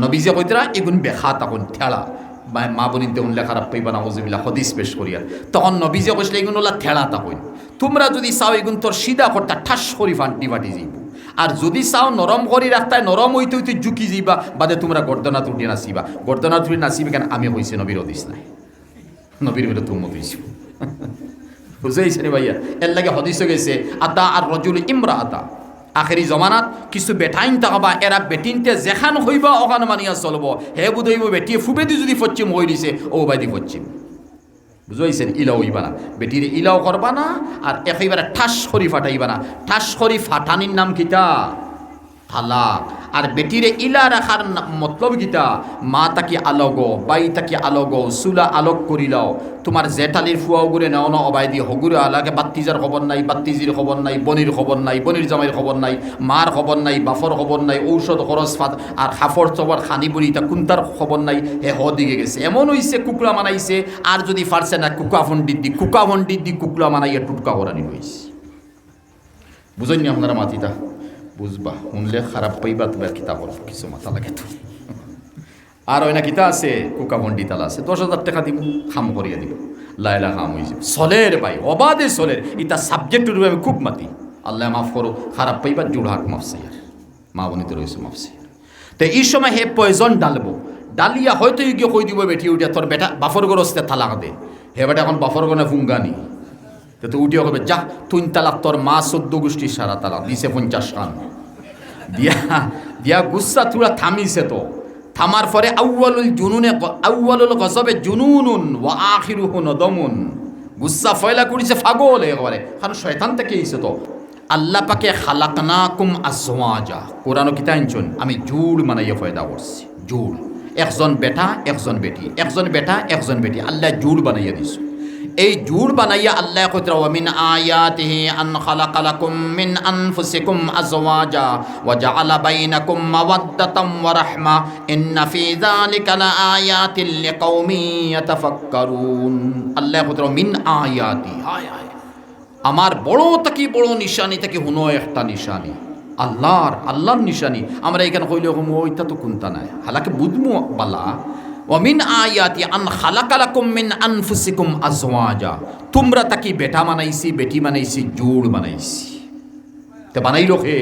নবীজে কইতরা এগুন বেখা তখন ঠেলা মা বনিতে উনলে খারাপ পাইবা না হজিবিল্লা হদিস পেশ করিয়া তখন নবীজে কইসলে এগুন ওলা ঠেলা তখন তোমরা যদি চাও এগুন তোর সিধা করতা ঠাস করি ফান্টি ফাটি যাইব আর যদি চাও নরম করি রাখতায় নরম হইতে হইতে জুকি যাইবা বাদে তোমরা গর্দনা তুটি নাচিবা গর্দনা তুটি নাচিবে কেন আমি হইছি নবীর হদিস নাই নবীর বলে তুম হইছি বুঝাইছে রে ভাইয়া এর লাগে হদিসে গেছে আতা আর রজুল ইমরা আতা আখেরি জমানাত কিছু বেটাইন থাকবা এরা বেটিনতে যেখান হইবা ওখান মানিয়া চলব হে বুধইব বেটিয়ে ফুবেদি যদি পশ্চিম হয়ে দিছে ও বাইদি পশ্চিম বুঝাইছেন ইলাও হইবা না বেটির ইলাও করবা না আর একেবারে ঠাস করি ফাটাইবা না ঠাস করি ফাটানির নাম কিতা তালাক আর বেটিরে ইলা রাখার মতলব গীতা মা তাকে আলোগ বাই তাকে আলোগ চুলা আলোক করিলাও তোমার জেঠালির ফুয়াও গুড়ে নেও না অবাই দিয়ে হগুরে আলাকে বাত্তিজার খবর নাই বাত্তিজির খবর নাই বনির খবর নাই বনির জামাইয়ের খবর নাই মার খবর নাই বাফর খবর নাই ঔষধ খরচ ফাত আর হাফর চবর খানি বলি তা কুন্তার খবর নাই হে দিকে গেছে এমন হইছে কুকুরা মানাইছে আর যদি ফারছে না কুকা ভন্ডির দি কুকুরা মানাইয়া টুটকা করানি হয়েছে বুঝেননি আপনারা মাতিটা বুঝবা শুনলে খারাপ পাইবা তোমার কিতাব কিছু মাথা লাগে তো আর ওই না কিতা আছে কুকা ভন্ডি তালা আছে 10,000 টাকা দিব খাম করিয়া দিব লাইলা খাম হয়ে যাব চলের ভাই অবাধে চলের ইটা সাবজেক্ট রূপে আমি খুব মাতি আল্লাহ মাফ করো খারাপ পাইবা জুড় হাক মাফসাইয়ার মা বনিতে রয়েছে মাফসাইয়ার তো এই সময় হে পয়জন ডালবো ডালিয়া হয়তো গিয়ে কই দিব বেটি উঠিয়া তোর বেটা বাফর গরস্তে তালাক দে হে বেটা এখন বাফর গনে ফুঙ্গানি তো উঠিয়া কবে যা তুই তালাক তোর মা 14 গোষ্ঠীর সারা তালাক দিছে 50 খান দিয়া দিয়া গুসা তুরা থামিছে তো থামার পরে আউয়ালুল গজবে জুনুনুন ওয়া আখিরুহু নদমুন গুসা ফয়লা করিছে পাগল একেবারে কারণ শয়তান থেকে এসে তো আল্লাহ পাকে খালাকনাকুম আজওয়াজা কোরআন কি তাইনছুন আমি জুড় মানাইয়া ফয়দা করছি জুড় একজন বেটা একজন বেটি একজন বেটা একজন বেটি আল্লাহ জুড় বানাইয়া দিছে এই জুড় বানাইয়া আল্লাহ কইতরা ওয়া মিন আয়াতিহি আন খালাকা লাকুম মিন আনফুসিকুম আজওয়াজা ওয়া জাআলা বাইনাকুম মাওয়াদ্দাতাম ওয়া রাহমা ইন্না ফি যালিকা লাআয়াতিন লিকাউমিন ইয়াতাফাক্কারুন আল্লাহ কইতরা মিন আয়াতি হায় হায় আমার বড় থেকে বড় নিশানি থেকে হুনো একটা নিশানি আল্লাহর নিশানি আমরা এখানে কইলে ওইটা তো কোনটা নাই হালাকে বুঝমু বালা ওমিন আয়াতি আন খালাকা লাকুম মিন আনফুসিকুম আজওয়াজা তোমরা তাকি বেটা বানাইছি বেটি বানাইছি জুড় বানাইছি তে বানাইলো কে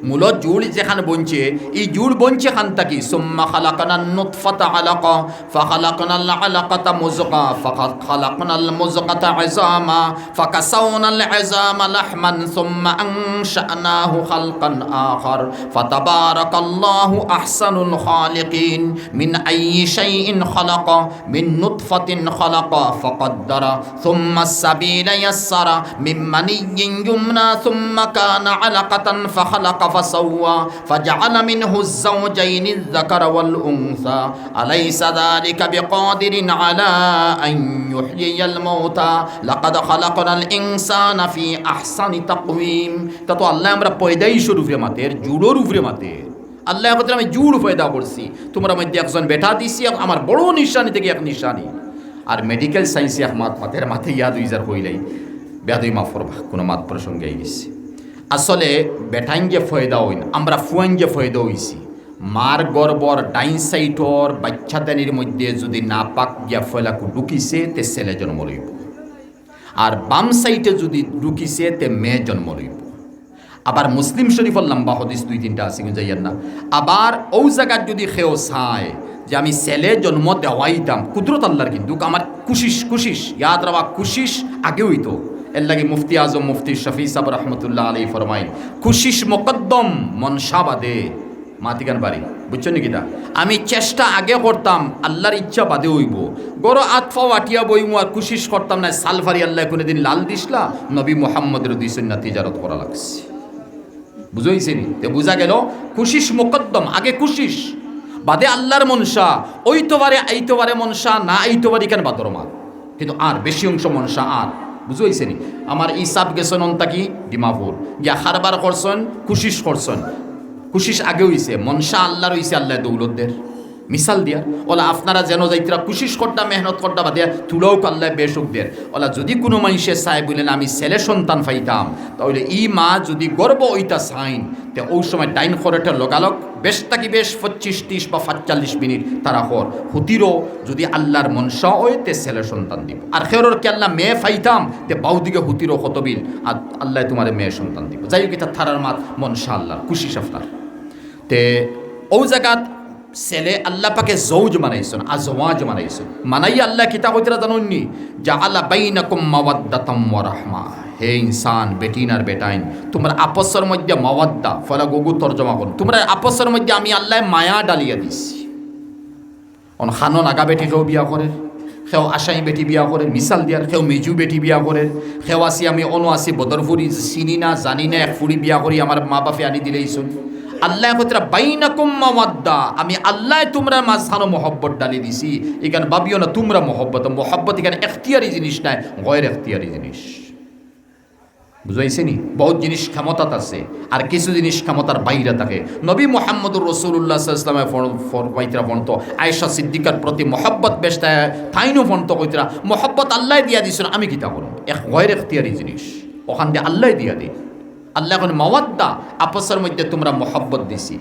মূল জুড় যেখানে বনছে এই জুড় বনছে খান তাকি সুম্মা খালাকানান নুতফাতা আলাকা ফাখালাকনাল আলাকাতা মুযগা ফাখালাকনাল মুযগাতা ইযামা ফাকাসাওনাল ইযামা লাহমান সুম্মা আনশানাহু খালকান আখার ফাতাবারাকাল্লাহু আহসানুল খালিকিন মিন আইয়ি শাইইন খালাকা মিন নুতফাতিন খালাকা ফাকাদ্দারা সুম্মা আস-সাবিলা ইয়াসসারা মিন মানিয়্যিন ইউমনা সুম্মা কানা আলাকাতান ফাখালাকা فسوى فجعل منه الزوجين الذكر والأنثى أليس ذلك بقادر على أن يحيي الموتى لقد خلقنا الإنسان في أحسن تقويم تطو الله আমরা পয়দাই শুরু করে মাতের জুড়োর উপরে মাতের আল্লাহ কইতে আমি জুড় পয়দা করছি তোমরা মধ্যে একজন বেটা দিছি আমার বড় নিশানি থেকে এক নিশানি আর মেডিকেল সায়েন্সে এক মাতের মাথে ইয়াদ উইজার কইলাই বেয়াদই মাফ করবা কোনো মাত প্রসঙ্গে আই গেছে আসলে বেটাইনকে ফয়দা হইন আমরা ফুয়াইনকে ফয়দা হইছি মার গর্বর ডাইন সাইটর বাচ্চাদানির মধ্যে যদি না পাক গিয়া ফয়লাকু ঢুকিছে তে ছেলে জন্ম লইব আর বাম সাইটে যদি ঢুকিছে তে মেয়ে জন্ম লইব আবার মুসলিম শরীফর লম্বা হদিস 2-3টা আছে যাইয়ের না আবার ও জায়গার যদি খেও চায় যে আমি ছেলে জন্ম দেওয়াইতাম কুদরত আল্লাহর কিন্তু আমার কুশিস ইয়াদ রাখা কুশিস আগে হইতো এর লাগে মুফতি আজম মুফতি শফি সাহেব রহমতুল্লাহ আলাইহি ফরমাইন কুশিস মুকদ্দম মনসাবাদে মাতিকান বাড়ি বুঝছো নাকি তা আমি চেষ্টা আগে করতাম আল্লাহর ইচ্ছা বাদে হইব গরো আতফা আটিয়া বইমু আর কুশিস করতাম না সালফারি আল্লাহ কোনোদিন লাল দিসলা নবী মুহাম্মদের দিছেন না তিজারত করা লাগছে বুঝাইছেনি তে বুঝা গেল কুশিস মুকদ্দম আগে কুশিস বাদে আল্লাহর মনসা আইতবারে মনসা না আইতবারি কেন বাদরমাল কিন্তু আর বেশি অংশ মনসা আর বুঝাইছেনি আমার ইসাব গেছেন অন্তাকি ডিমাপুর গিয়া খারবার করছেন কুশিস আগে হইছে মনসা আল্লাহর হইছে আল্লাহ দৌলতদের মিসাল দিয়া ওলা আপনারা যেন যাইতরা কুশিস করটা মেহনত করটা বা দিয়া তুলাও কাল্লায় বেশুক দের ওলা যদি কোনো মানুষে চাই বলেন আমি ছেলে সন্তান পাইতাম তাহলে ই মা যদি গর্ব ওইটা চাইন তে ওই সময় ডাইন খরটা লগালগ বেশ তাকি বেশ 25-30 বা 45 মিনিট তারা হর হুতিরও যদি আল্লাহর মনসা ওই তে ছেলে সন্তান দিব আর খেরোর কে আল্লাহ মেয়ে পাইতাম তে বাউদিকে হুতিরও কতবিল আর আল্লাহ তোমার মেয়ে সন্তান দিব যাই হোক এটা থারার মাত মনসা আল্লাহ কুশিস আপনার তে ও জায়গাত ছেলে আল্লাহ পাকে জৌজ মানাইছেন আজওয়াজ মানাইছেন মানাই আল্লাহ কিতা কইতরা জানুননি জাআলা বাইনাকুম মাওয়াদ্দাতাম ওয়া রাহমা হে ইনসান বেটিন আর বেটাইন তোমরা আপসের মধ্যে মাওয়াদ্দা ফলা গুগু তরজমা করুন তোমরা আপসের মধ্যে আমি আল্লাহ মায়া ডালিয়া দিছি অন খানো নাগা বেটি কেউ বিয়া করে সেও আশাই বেটি বিয়া করে মিসাল দিয়ার সেও মেজু বেটি বিয়া করে সেও আসি আমি অনু আসি বদরফুরি চিনি না জানি না এক ফুরি বিয়া করি আমার মা বাপে আনি দিলেইছুন আল্লাহ কতরা বাইনাকুম মাওয়াদ্দা আমি আল্লাহ তোমরা মাঝখানো মহব্বত ডালি দিছি এখানে ভাবিও না তোমরা মহব্বত এখানে এখতিয়ারি জিনিস নাই গয়ের এখতিয়ারি জিনিস বুঝাইছে নি বহুত জিনিস ক্ষমতাত আছে আর কিছু জিনিস ক্ষমতার বাইরে থাকে নবী মুহাম্মদুর রাসূলুল্লাহ সাল্লাল্লাহু আলাইহি ওয়াসাল্লাম কইতরা বন্ত আয়েশা সিদ্দিকার প্রতি মহব্বত বেশটা তাইনো বন্ত কইতরা মহব্বত আল্লাহ দিয়া দিছেন আমি কিতা করব এক গয়ের এখতিয়ারি জিনিস ওখান দিয়ে আল্লাহ দিয়া দেয় আল্লাহ এখন মাওয়াদ্দা আপসের মধ্যে তোমরা মহব্বত দিছি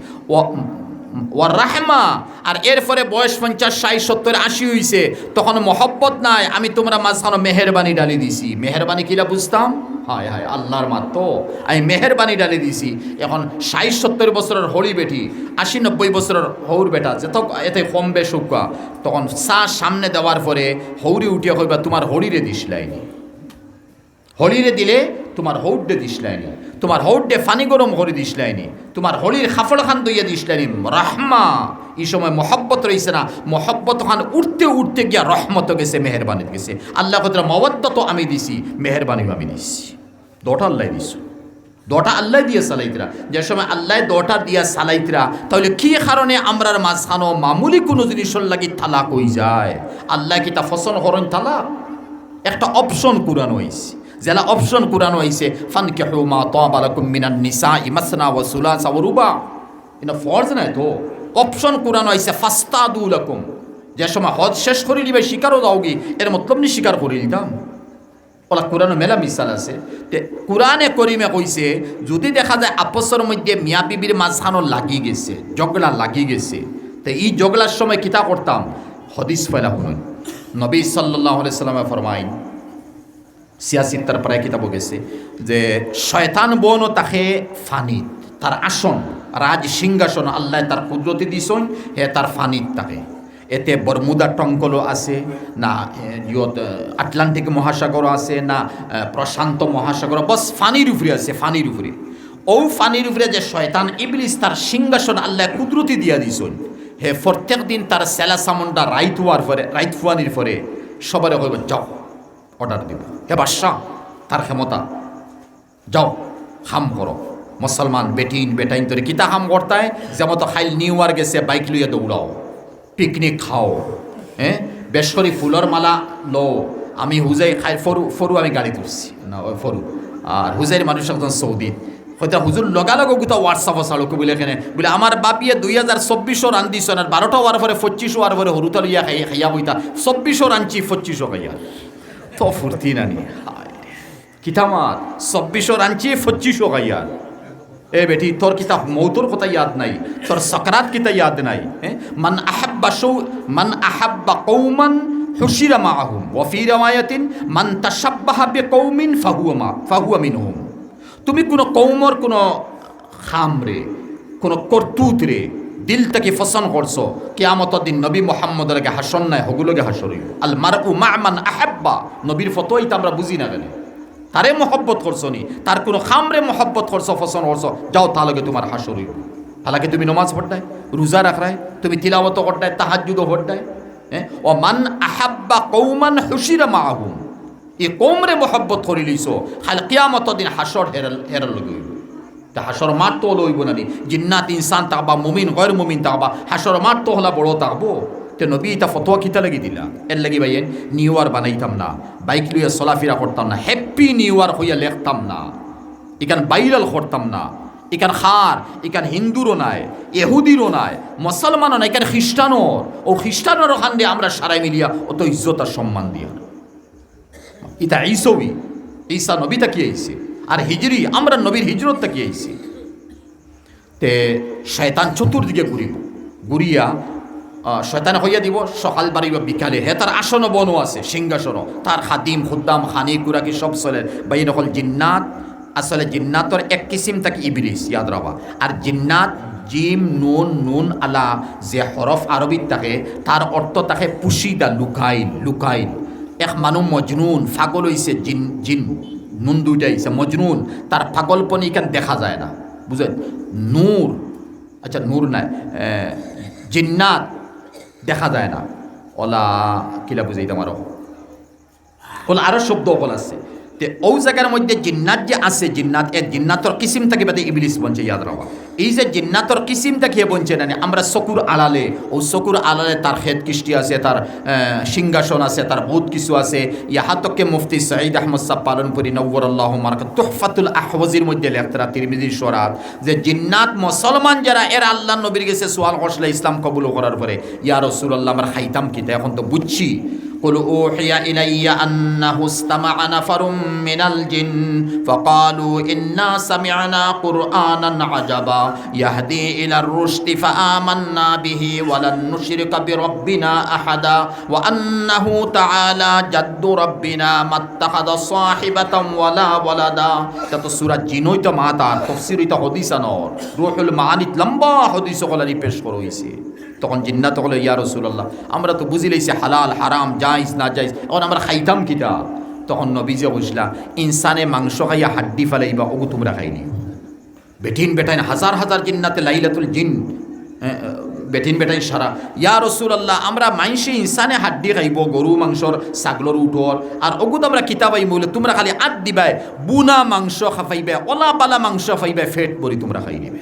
ও রাহমা আর এরপরে বয়স 50 60 70 80 হইছে তখন মহব্বত নাই আমি তোমরা মাঝখানে মেহেরবানি ডালি দিছি মেহেরবানি কিলা বুঝতাম হায় হায় আল্লাহর মাত্র আমি মেহেরবানি ডালি দিছি এখন 60 70 বছরের হরি বেটি 80 90 বছরের হৌর বেটা যত এতে কম বেশ তখন সামনে দেওয়ার পরে হৌরি উঠিয়া কইবা তোমার হরিরে দিস লাইনি হলিরে দিলে তোমার হৌডে দিসলাইনি তোমার হৌডে ফানি গরম করে দিসলাইনি তোমার হলির খাফড় খান দইয়া দিসলাইনি রাহমা এই সময় মহব্বত রয়েছে না মহব্বত খান উঠতে উঠতে গিয়া রহমত গেছে মেহেরবানি গেছে আল্লাহ কতরা মওয়াদ্দাত আমি দিছি মেহেরবানিও আমি দিছি দোটা আল্লাহ দিছো দোটা আল্লাহ দিয়ে সালাইতরা যে সময় আল্লাহ দোটা দিয়া সালাইতরা তাহলে কি কারণে আমরার মাঝখানো মামুলি কোনো জিনিসের লাগি তালাক হই যায় আল্লাহ কি তা ফসন করন তালাক একটা অপশন কুরানো হইছে জেলা অপশন কুরানো হইছে ফানকিহু মা তাবা লাকুম মিনান নিসাই মাসনা ওয়া সুলাসা ওয়া রুবা এটা ফরজ নাই তো অপশন কুরানো হইছে ফাস্তাদু লাকুম যে সময় হজ শেষ করে লিবে শিকারও দাওগি এর মতলব নি শিকার করে দিতাম ওলা কুরানো মেলা মিসাল আছে তে কুরআনে করিমে কইছে যদি দেখা যায় আপসের মধ্যে মিয়া বিবির মাঝখানো লাগি গেছে জগলা লাগি গেছে তে এই জগলার সময় কিতা করতাম হাদিস ফেলা শুনুন নবী সাল্লাল্লাহু আলাইহি সাল্লামে ফরমাইন সিয়াসির তার প্রায় কিতাব গেছে যে শয়তান বনও তাকে ফানিত তার আসন রাজ সিংহাসন আল্লাহ তার কুদরতি দিছন হে তার ফানিত তাকে এতে বরমুদা টঙ্কলও আছে না আটলান্টিক মহাসাগর আছে না প্রশান্ত মহাসাগর বস ফানির উপরে আছে ফানির উপরে ও ফানির উপরে যে শয়তান ইবলিস তার সিংহাসন আল্লাহ কুদরতি দিয়া দিছন হে প্রত্যেক দিন তার সেলা সামন্ডা রাইত হওয়ার পরে রাইত ফুয়ানির পরে সবারে কইব যাও অর্ডার দিব হে বাদশাহ তার ক্ষমতা যাও হাম করো মুসলমান বেটিন বেটাইন তোরে কিতা হাম করতায় যেমন তো খাইল নিউ ইয়ার গেছে বাইক লইয়া দৌড়াও পিকনিক খাও হ্যাঁ বেশরি ফুলর মালা লো আমি হুজাই খাই ফরু আমি গাড়ি তুলছি না ওই ফরু আর হুজাইর মানুষ একজন সৌদি হয়তো হুজুর লগালগ গোটা হোয়াটসঅ্যাপ চালক বলে এখানে বলে আমার বাপিয়ে 2024 রান্ধিছ আর 12টা হওয়ার পরে 25 হওয়ার পরে হরুতা লইয়া খাইয়া বইতা 24 রাঞ্চি 25 খাইয়া তো ফুর্তি নানি কিতামার 24 রাঞ্চি 25 খাইয়া এ বেটি তোর কিতাব মৌতর কথা ইয়াদ নাই তোর সকরাত কিতা ইয়াদ নাই মান আহাব্বা কৌমান হুশিরা মাআহুম ওয়া ফি riwayatin মান তাশাব্বাহা বিকৌমিন ফাহুয়া মিনহুম তুমি কোনো কৌমর কোনো খামরে কোনো করতুত রে দিল থেকে ফসন করছো কিয়ামতের দিন নবী মুহাম্মদের আগে হাসন নাই হগুলোকে হাসর হইব আল মারউ মা মান আহাব্বা নবীর ফতোই তো আমরা বুঝি না কেন তারে মহব্বত করছো নি তার কোনো খামরে মহব্বত করছো ফসন করছো যাও তার লগে তোমার হাসর হইব হালাকি তুমি নমাজ পড়তাই রোজা রাখরাই তুমি তিলাওয়াত করতাই তাহাজ্জুদ পড়তাই ও মান আহাব্বা কৌমান হুশিরা মাআহুম এই কৌমরে মহব্বত করে লিছো খালি কিয়ামতের দিন হাসর হেরার লগে হইব তা হাসর মাঠ তো লইব না নি জিন্নাত ইনসান তাকবা মুমিন গয়র মুমিন তাকবা হাসর মাঠ তো হলা বড় তাকবো তে নবী এটা ফতোয়া কিতা লাগি দিলা এর লাগি ভাইয়েন নিউ ইয়ার বানাইতাম না বাইক লইয়া চলাফেরা করতাম না হ্যাপি নিউ ইয়ার হইয়া লেখতাম না এখান বাইরাল করতাম না এখান খার এখান হিন্দুরও নাই, এহুদিরও নাই, মুসলমানও নাই, এখান খ্রিস্টানোর, ও খ্রিস্টানোর ওখান দিয়ে আমরা সারাই মিলিয়া অত ইজ্জত আর সম্মান দিয়া ইতা ঈসবি ঈসা নবী তাকিয়ে আইছে, আর হিজরি আমরা নবীর হিজরত তাকিয়ে আইছি। তে শয়তান চতুর্দিকে ঘুরিয়া শয়তান হইয়া দিব সকাল বাড়ি বা বিকালে, হে তার আসন বনও আছে, সিংহাসন, তার খাদিম খুদ্দাম খানি কুরাকি সব চলে। বা এই নকল জিন্নাত, আসলে জিন্নাতর এক কিসিম থাকে ইবলিস, ইয়াদ রাখবা। আর জিন্নাত জিম নুন নুন আলা যে হরফ আরবিত থাকে তার অর্থ থাকে পুশিদা, লুকাইল লুকাইল। এক মানুষ মজনুন ফাগল হইছে, জিন জিন নুন দুইটা হইছে মজনুন, তার পাগলপনি এখান দেখা যায় না, বুঝলেন? নূর, আচ্ছা নূর নাই, জিন্নাত দেখা যায় না, ওলা কিলা বুঝাই তোমারও ওলা আরও শব্দ অকল আছে। তে ও জায়গার মধ্যে জিন্নাত যে আছে, জিন্নাত এ জিন্নাতর কিসিম থাকে বাদে ইবলিস বনছে, ইয়াদ রাখবা। এই যে জিন্নাতর কিসিম থাকে বনছে না, আমরা চকুর আড়ালে, ও চকুর আড়ালে তার খেত কৃষ্টি আছে, তার সিংহাসন আছে, তার বহুত কিছু আছে। ইহাতকে মুফতি সঈদ আহমদ সাহ পালনপুরি নওয়ারাল্লাহু মারকাত তুহফাতুল আহওয়াজির মধ্যে লেখতরা তিরমিজির সরাত যে জিন্নাত মুসলমান যারা এরা আল্লাহ নবীর কাছে সোয়াল করলে ইসলাম কবুল করার পরে, ইয়া রাসূলুল্লাহ আমরা খাইতাম কিতা, এখন তো বুঝছি। قل أوحي إلي أنه استمع نفر من الجن فقالوا إنا سمعنا قرآنا عجبا يهدي إلى الرشد فآمنا به ولن نشرك بربنا أحدا وأنه تعالى جد ربنا ما اتخذ صاحبة ولا ولدا। তো সূরা জিনই তো মাতা তাফসীরই তো হাদিস নর, রূহুল মাআনিত লম্বা হাদিস কলারি পেশ করা হইছে। তখন জিন্নাত হলো ইয়া রাসূলুল্লাহ আমরা তো বুঝি লইছি হালাল হারাম জায়েজ না জায়েজ, এখন আমরা খাইতাম কিটা? তখন নবীজি বুঝলা ইনসানে মাংস খাইয়া হাড্ডি ফেলাইবা, ওগু তোমরা খাইনি। বেঠিন বেটাইন হাজার হাজার জিন্নাতে লাইলাতুল জিন বেঠিন বেটাইন সারা, ইয়া রাসূলুল্লাহ আমরা মাইনসে ইনসানে হাড্ডি খাইব, গরু মাংসর ছাগলর উঠর, আর ওগুত আমরা কিতাবাই বলে তোমরা খালি আট দিবাই, বুনা মাংস খাইবে, ওলা বালা মাংস খাইবে, ফেট বড়ি তোমরা খাই নিবে।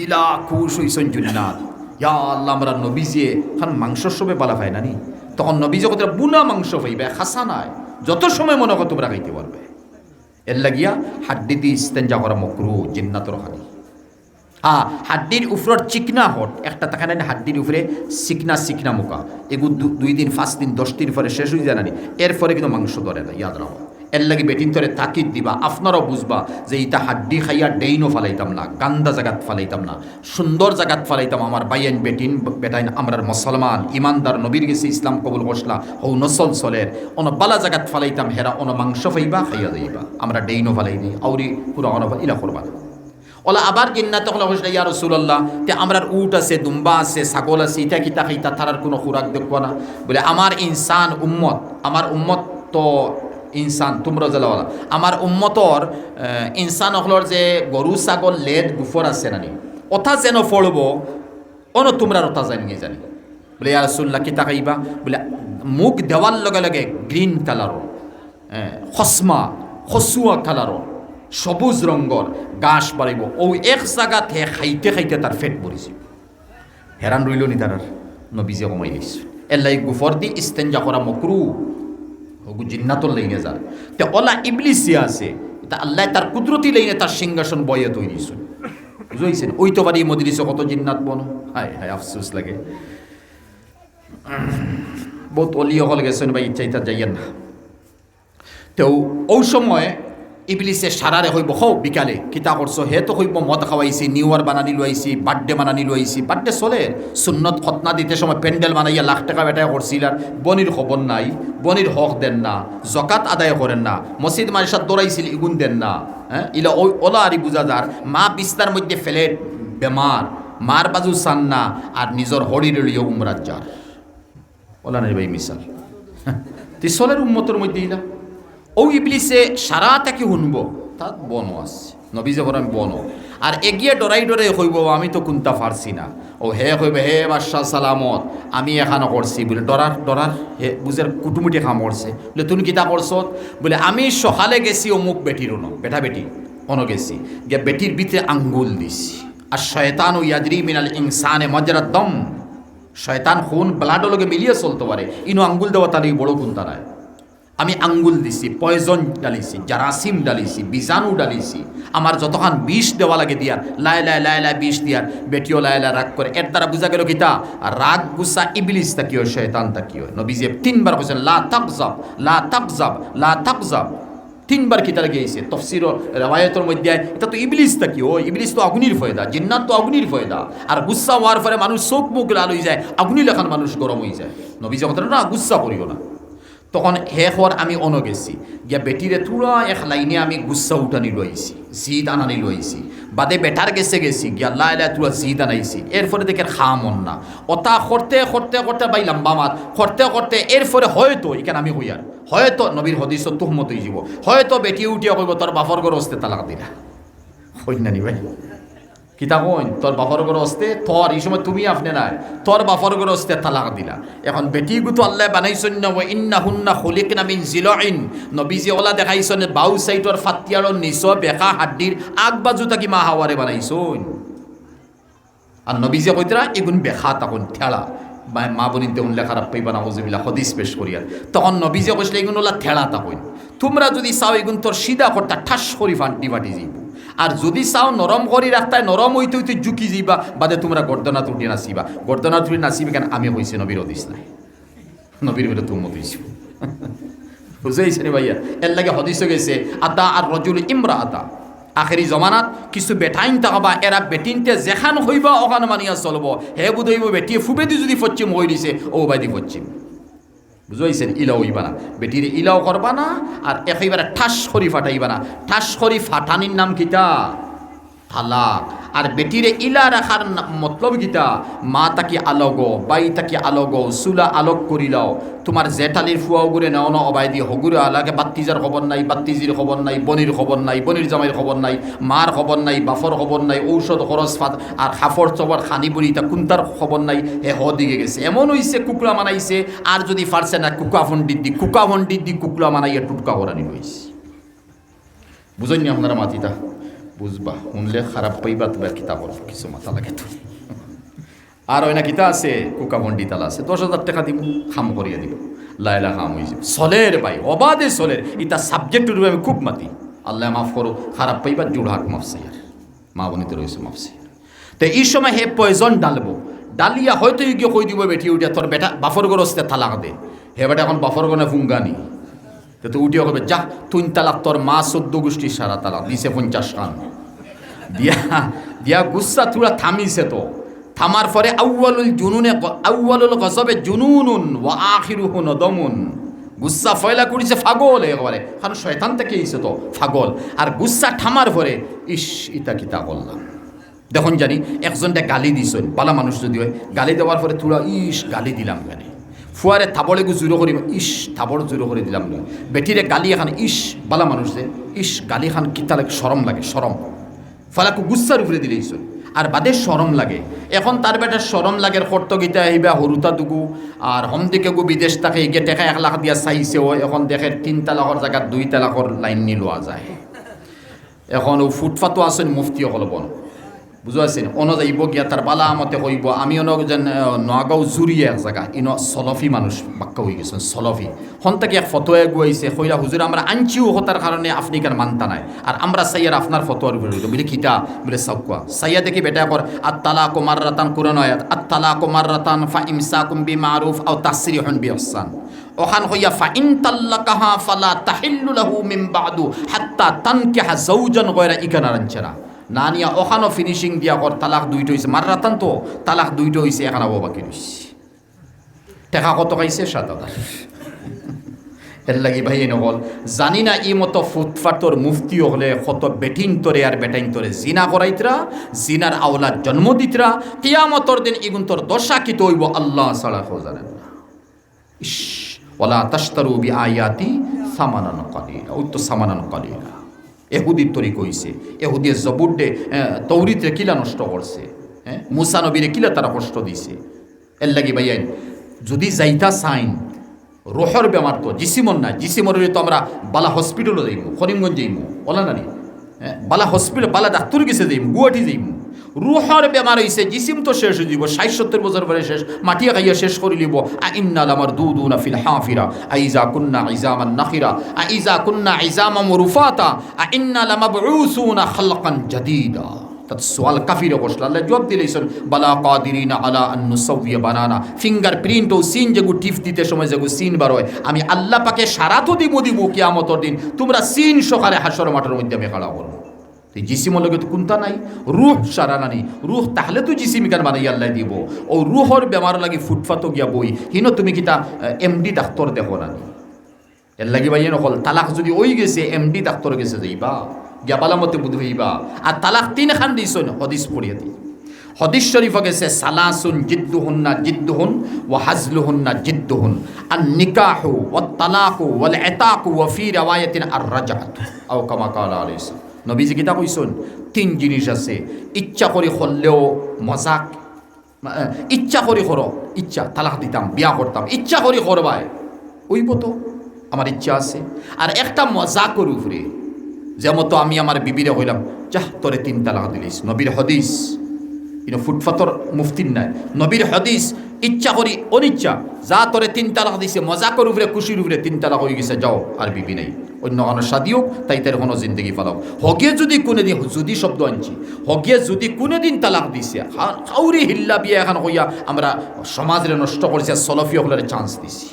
ইলা খুশ হইছেন জিন্নাত, ইয়া আল্লাহ আমরা নবীজি খান মাংস সবে বালা পাই না নি। তখন নবীজি কথা বুনা মাংস পাইবে, খাসা নাই, যত সময় মনে কর তোমরা খাইতে পারবে। এর লাগিয়া হাড্ডি দিয়ে ইস্তেঞ্জা করা মকরু জিন্নাতর খালি। হাড্ডির উপর চিকনা হট একটা থাকে না, হাড্ডির উপরে চিকনা চিকনা মুখা, এগুলো 2 দিন 5 দিন 10 দিন পরে শেষ হয়ে যায় না, এরপরে কিন্তু মাংস ধরে না, ইয়াদ রাখো। এর লাগে বেটিন তরে তাকিদ দিবা, আপনারাও বুঝবা যে ইটা হাড্ডি খাইয়া ডেইনও ফালাইতাম না, গান্দা জায়গাত ফালাইতাম না, সুন্দর জায়গাত ফালাইতাম। আমার বাইয়েন বেটিন বেটাইন আমরার মুসলমান ইমানদার নবীর গেছে ইসলাম কবুল করসলা, হৌ নসল চলের অন বালা জায়গাত ফালাইতাম, হেরা অন মাংস ফাইবা খাইয়া যাইবা, আমরা ডেইনও ফালাই দিই, আউরি পুরো অনফা ইলা করবা না। ওলা আবার জিন্নাত হল ইয়া রাসূলুল্লাহ তে আমরার উট আছে, দুম্বা আছে, ছাগল আছে, ইটা কিতা খাইতা তারার কোনো খুরাক দেখবো না? বলে আমার ইনসান উম্মত, আমার উম্মত তো ইনসান তোমরা জ্বালাওয়ালা, আমার উম্মতর ইনসান হলর যে গরু ছাগল লেদ গুফর আছে নানি, ওথা যেন ফলব অন তোমরা ওথা জানিয়ে জানি। বলে ইয়া রাসূলুল্লাহ কিতা খাইবা? বলে মুখ দেওয়ার লগে লগে গ্রিন কালারর, খসমা খসুয়া কালারর, সবুজ রঙর গাছ বাড়িব, ও এক জায়গা থেকে খাইতে খাইতে তার ফেট পড়েছে। হেরান রইল নি তার নবীজি কমাই দিয়েছে। এর লাই গুফর দি ইস্তেঞ্জা করা মকরু, ওগু জিন্নাতর লাইনে যার তে ওলা ইবলিসি আছে, তা আল্লাহ তার কুদরতি লাইনে তার সিংহাসন বয়ে তৈরি দিয়েছেন, বুঝেছেন? ওই তো বাড়ি মজলিসে কত জিন্নাত বনো, হায় হায় আফসোস লাগে। বহুত অলিও হল গেছেন ভাই, ইচ্ছাইতা যাইয়েন না। তো ওই সময় ইবলিসে সারারে হইব হও বিকালে কিতা করছো, হে তো হইব মদ খাওয়াইছি, নিউয়ার বানানি লইছি, বার্থডে বানানি লইছি, বার্থডে চলে সুন্নত খতনা দিতে সময় প্যান্ডেল বানাইয়া লাখ টাকা বেটায় করছিল, আর বনির খবর নাই, বনির হক দেন না, জকাত আদায় করেন না, মসজিদ মারিসাত দৌড়াইছিল ইগুন দেন না। হ্যাঁ ইলা ওলা আরি বুঝা যার মা বিস্তার মধ্যে ফেলে বেমার, মার বাজু চান না, আর নিজের হরির লিও উমরাত যার ওলা নাই ভাই মিসাল তুই চলের উম্মতর মধ্যে ইলা ও ইবলিসে সারা তাকে শুনব, তাত বনো আছে নবীজে আমি বনো, আর এগিয়ে ডরাই ডরাই হইব আমি তো কোনটা পারছি না, ও হে হইবে হে বাদশাহ সালামত আমি এখানো করছি বলে ডরার ডরার হে বুঝের কুটুমুটি খাম করছে। বলে তুমি কিতা করছ? বলে আমি সকালে গেছি অমুক বেটির অন বেটা বেটি অন গেছি, গিয়ে বেটির ভিতরে আঙ্গুল দিছি, আর শয়তান ও ইয়াজরি মিনাল ইনসানে মজরাত দম, শয়তান খুন ব্লাডের লগে মিলিয়ে চলতে পারে, ইনো আঙ্গুল দেওয়া তার বড় কোনটা নাই। আমি আঙ্গুল দিছি, পয়জন ডালিছি, জারাসিম ডালিছি, বীজাণু ডালিছি, আমার যতক্ষণ বিষ দেওয়া লাগে দিয়ার লাই বিষ দিয়ার বেটিও লাইলা রাগ করে। এর দ্বারা বোঝা গেল কিতা রাগ গুসা ইবলিস তাকিও শয়তান তাকিও। নবীজি 3বার বলছেন লা তাকজাব লা তাকজাব লা তাকজাব, 3বার কিতা লাগিয়েছে তফসির রেওয়ায়তের মধ্যে। এটা তো ইবলিস তাকিও, ইবলিস তো অগ্নির ফয়দা, জিন্নাত তো অগ্নির ফয়দা। আর গুসা হওয়ার পরে মানুষ চোখ মুখ লাল হয়ে যায়, অগ্নি লেখান মানুষ গরম হয়ে যায়। নবীজি কথা না গুসা করিও না। তখন হে হওয়ার আমি অন গেছি গিয়া বেটিরে তুরা এক লাইনে আমি গুসা উঠানি লইছি, জিদ আনানি লইছি। বাদে বেটার গেছে গিয়া লাই তুরা জিদ আনাইছি। এরপরে দেখে খা মন না ওটা করতে করতে করতে বাই লম্বা মাত করতে করতে এরপরে হয়তো এখানে আমি হইয়ার হয়তো নবীর হদিস তুহমত হয়ে যাব, হয়তো বেটি উঠিয়া কইব তোর বাপর ঘর হস্তে তালাক দিলা। হইন না নি ভাই কিতা কইন তোর বাপর ঘর হস্তে তোর এই সময় তুমি আপনি নাই তোর বাপর ঘর হস্তে তালাক দিলা। এখন বেটি গুতো আল্লাহ বানাইছেন না ইন্না হুন্না খুলিকনা মিন জিলইন। নবীজি ওলা দেখাইছেন বাউ সাইটর ফাতিয়ারর নিচ বেকা হাড্ডির আগ বাজু তাকি মা হাওয়ারে বানাইছেন। আর নবীজি কইতরা এগুন বেখা তখন ঠেলা মা বনিতে উনলে খারাপ পাইবা না হজিবিল্লা হদিস পেশ করিয়ার। তখন নবীজি কইলে এগুন ওলা ঠেলা তখন তোমরা যদি চাও এগুন তোর সিধা করতা ঠাস করি ফান্টি বাটি যাইব। আর যদি চাও নরম করি রাখতায় নরম হইতে হইতে জুকি যাইবা, বাদে তোমরা গর্দনা তুটি নাচিবা। গর্দনা তুটি নাচিবি কেন আমি কইছি নবীর হদিস নাই, নবীর বেটা তুমি হইছি বুঝাইছে রে ভাইয়া। এর লাগে হদিস গেছে আতা আর রজুল ইমরা আতা। আখেরি জমানাত কিছু বেটাইন থাকবা এরা বেটিনতে যেখান হইবা ওখান মানিয়া চলব। হে বুধইব বেটিয়ে ফুবেদি যদি পশ্চিম হই দিছে ও বাইদি পশ্চিম বুঝাইছেন। ইলাও হইবা না বেটির ইলাও করবা না, আর একেবারে ঠাস করি ফাটাইবা না। ঠাস করি ফাটানির নাম কিতা তালাক। আর বেটিরে ইলা রাখার মতলব কিতা মা তাকি আলগ বাই তাকি আলগ চুলা আলোক করিলাও। তোমার জেঠালির ফুয়াও গুড়ে নেও না অবাই দিয়ে হগুরে আলাকে বাত্তিজার খবর নাই, বাত্তিজির খবর নাই, বনির খবর নাই, বনির জামাইয়ের খবর নাই, মার খবর নাই, বাফর খবর নাই, ঔষধ খরচ ফাত আর হাফর চবর খানি বুড়ি তা কুন্তার খবর নাই। হে দিকে গেছে এমন হইছে কুকুরা মানাইছে। আর যদি ফারছে না কুকা ভন্ডির দি কুকুরা মানাইয়া টুটকা করানি হয়েছে। বুঝেননি আপনারা মাতিটা বুঝবা শুনলে খারাপ পাইবা তোমার কিতাবর কিছু মাথা লাগে তো। আর ওই না কিতা আছে কুকা ভন্ডি তালা আছে 10,000 টাকা দিব খাম করিয়া দিব লাইলা খাম হয়ে যাব চলের ভাই অবাধে চলের। ইটা সাবজেক্টের আমি খুব মাতি আল্লাহ মাফ করো খারাপ পাইবা জোড়হাট মাফসাইয়ার মা বনিতে রয়েছে মাফসাইয়ার। তো এই সময় হে পয়জন ডালবো ডালিয়া হয়তো গিয়ে কই দিব বেটি উঠিয়া তোর বেটা বাফর গরস্তে তালাক দে। হে বেটা এখন বাফর গনে ফুঙ্গানি তো উঠিয়া কবে যা তুই তালাক তোর মা 14 গোষ্ঠীর সারা তালাক দিছে 50 খান দিয়া দিয়া গুসা তুরা থামিছে। তো থামার পরে আউয়ালুল গজবে জুনুনুন ওয়া আখিরুহু নদমুন। গুসা ফয়লা করেছে ফাগল একেবারে কারণ শয়তান থেকে এসে তো ফাগল। আর গুসা থামার পরে ইস ইতা কিতা করলাম দেখুন জানি একজনটা গালি দিছেন বালা মানুষ যদি হয় গালি দেওয়ার পরে তুরা ইস গালি দিলাম কেন ফুয়ারে থাবলে গু জুড়ো করি ইস থাবড় জুড়ো করে দিলাম না। বেটিরে গালি এখান ইস বালা মানুষ যে ইস গালি খান কিতা লাগে সরম লাগে সরম ফালাকু গুসার উপরে দিলেইছুন। আর বাদে সরম লাগে এখন তার বেটার সরম লাগের কর্ত গীতা আহিবা হরুতা দুগু আর হম দিকে গু বিদেশ তাকে এগে টেকা 1 লাখ দিয়া চাইছে ও এখন দেখে 3 তালাকর জায়গা 2 তালাকর লাইন নি লওয়া যায়। এখন ও ফুটফাতো আছেন মুফতি হল বন বুঝা আছেন অন যাইব গিয়া তার বালা আমতে কইব আমি অন যেন নগাঁও জুড়িয়ে এক জায়গা ইন সলফি মানুষ বাক্কা হয়ে গেছেন সলফি হন থেকে এক ফতোয়া গুয়াইছে কইলা হুজুর আমরা আনছিও হতার কারণে আপনি কেন মানতা নাই আর আমরা সাইয়ার আপনার ফতোয়ার উপরে বলে কিতা বলে সাউকা সাইয়া দেখি বেটা কর আত্তালাকু মাররাতান কুরআন আয়াত আত্তালাকু মাররাতান ফা ইমসাকুম বিমারুফ আও তাসরিহুন বিইহসান। ওখান হইয়া ফা ইন তাল্লাকাহা ফালা তাহিল্লু লাহু মিন বাদু হাত্তা তানকিহা যাওজান গায়রা ইকানারানচারা না নিয়া ওখানো ফিনিশিং দিয়া কর তালাক 2টা হয়েছে মাররাতান তো তালাক 2টা হয়েছে এখন আবু বাকি রয়েছে টাকা কত খাইছে 7,000। এর লাগি ভাই নকল জানি না ই মতো ফুটফাটর মুফতি হলে কত বেটিন তরে আর বেটাইন তরে জিনা করাইতরা জিনার আওলাদ জন্ম দিতরা কিয়ামতর দিন ইগুন তোর দশা কি তৈব আল্লাহ ছাড়া কেউ জানেন না। ইস ওয়ালা তাশতারু বি আয়াতি সামানান কালিলা ওই তো সামানান কালিলা এহুদির তরি কইছে এহুদির জবুরডে তৌরিতে কিলা নষ্ট করছে হ্যাঁ মুসা নবীরে কিলা তারা কষ্ট দিছে। এর লাগি ভাইয়াই যদি যাইতা চাইন রোহর বেমার তো জিসিমন না জিসিমরে তো আমরা বালা হসপিটালও যাইমু করিমগঞ্জ যাইমু ওলা নানি হ্যাঁ বালা হসপিটাল বালা ডাক্তার গেছে যাইমু গুয়াহাটি যাইমু রুহর বেমার হইছে, জিসিম তো শেষ হয়ে যাব, ৬০-৭০ বছর পরে শেষ, মাটিয়া খাইয়া শেষ করে লিব। আইন্না লামারদুদুনা ফিল হাফিরা আইজা কুন্না ইজামান নাখিরা আইজা কুন্না ইজামান রুফাতা আইন্না লামাবউসুনা খালকান জাদীদা। তাত সোয়াল কাফিরে বসল, আল্লাহ জবাব দিলেছেন বালা কাদিরিনা আলা আন নুসাউইয়া বানানা। ফিঙ্গারপ্রিন্ট ও সিন যেগু টিপ দিতে সময় যেগু সিন বার হয়, আমি আল্লাহ পাকে সারা তো দিব কিয়ামতর দিন, তোমরা সিন সকালে হাসর মাঠের মধ্যে আমি খাড়া করবো। তুই জিসিমর লগে তো কোনটা নাই, রুহ সারা নানি, রুহ তাহলে তুই জিসিম কান বানাই আল্লাহ দিব। ও রুহর বেমার লাগি ফুটফাতো গিয়া বই হিন তুমি কিতা এমডি ডাক্তার দেখো নানি, এর লাগি ভাই নকল তালাক যদি ওই গেছে এমডি ডাক্তার গেছে যাইবা গিয়া বালামতে বুধ হইবা। আর তালাক 3 খান দিয়েছেন, হদিস পড়িয়ে দিই। হদিস শরীফ গেছে সালাসুন জিদ্দুহুন্না জিদ্দুহুন ওয়া হাজলুহুন্না জিদ্দুহুন, আন নিকাহু ওয়াত তালাকু ওয়াল ইতাকু ওয়া ফি riwayatin আর রাজাতু আও কামা ক্বালা আলাইহিস। নবীজি কিতা কইছেন 3 জিনিস আছে, ইচ্ছা করি করলেও মজাক, ইচ্ছা করি করো, ইচ্ছা তালাক দিতাম বিয়া করতাম, ইচ্ছা করি করবাই ওই মতো আমার ইচ্ছা আছে। আর একটা মজাকর উপরে, যেমন তো আমি আমার বিবিরে কইলাম যাহ তোরে 3 তালাক দিলিস, নবীর হদিস, ফুটফাতর মুফতির নাই, নবীর হদিস। ইচ্ছা করি অনিচ্ছা যা তোরে 3 তালাক দিছে, মজাকর উপরে খুশির উপরে 3 তালাক হয়ে গেছে, যাও আর বিবি নেই, অন্য কোনো শাদি হোক তাই তার কোনো জিন্দগি পালাও। হগিয়ে যদি কোনোদিন, যদি শব্দ আনছি, হগিয়ে যদি কোনোদিন তালাক দিছে, হাউরি হিল্লা বিয়া এখন হইয়া আমরা সমাজরে নষ্ট করেছি, সলফিয়া হলারে চান্স দিছি,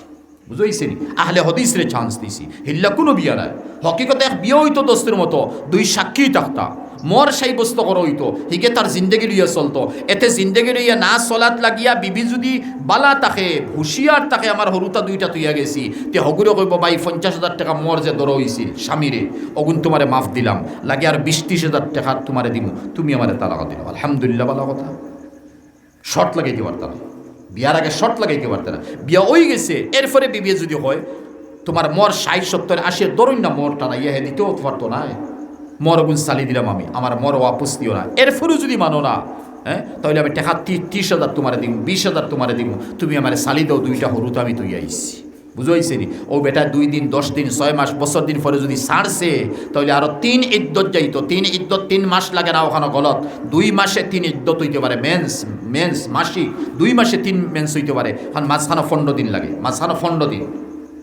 বুঝাইছে নি, আহলে হদিসরে চান্স দিছি, হিল্লা কোনো বিয়া নাই। হকিকতে এক বিয়ে হইতো দোস্তের মতো, 2 সাক্ষী থাকতা, মর সাব্যস্ত করা হইতো, হিকে তার জিন্দগি লইয়া চলতো। এতে জিন্দগি লইয়া না চলাত লাগিয়া বিবি যদি বালা তাকে হুঁশিয়ার তাকে, আমার হরুতা 2টা তুইয়া গেছি, তে হগুরে কইব ভাই 50,000 টাকা মর যে দর হইছিল স্বামীরে, অগুন তোমারে মাফ দিলাম, লাগে আর 20-30,000 টাকা তোমারে দিব, তুমি আমারে তালাক দিলাম, আলহামদুলিল্লাহ, ভালো কথা। শর্ট লাগাইতে পারতাম, বিয়ার আগে শর্ট লাগাইতে পারত না, বিয়া ওই গেছে, এরপরে বিবিয়ে যদি হয় তোমার মর 60-70-80 ধরুন না, মর টানা ইয়ে দিতেও পারতো না, মর গুণ চালি দিলাম আমি, আমার মর ওয়াপস দিও না, এরপরেও যদি মানো না, হ্যাঁ তাহলে আমি টাকা 30,000 তোমারে দিব, 20,000 তোমারে দিব, তুমি আমার চালি দাও, 2টা হরু তো আমি তুই আইছি, বুঝাইছে নি। ও বেটা 2 দিন 10 দিন 6 মাস বছর দিন পরে যদি ছাড়ছে, তাহলে আরো 3 ইদ্দত যাইতো, 3 ইদ্দত 3 মাস লাগে না, ওখানে গলত 2 মাসে 3 ইদ্দত হইতে পারে, মেন্স মাসিক 2 মাসে 3 মেন্স হইতে পারে, কারণ মাঝখানে 15 দিন লাগে, মাঝখানে 15 দিন,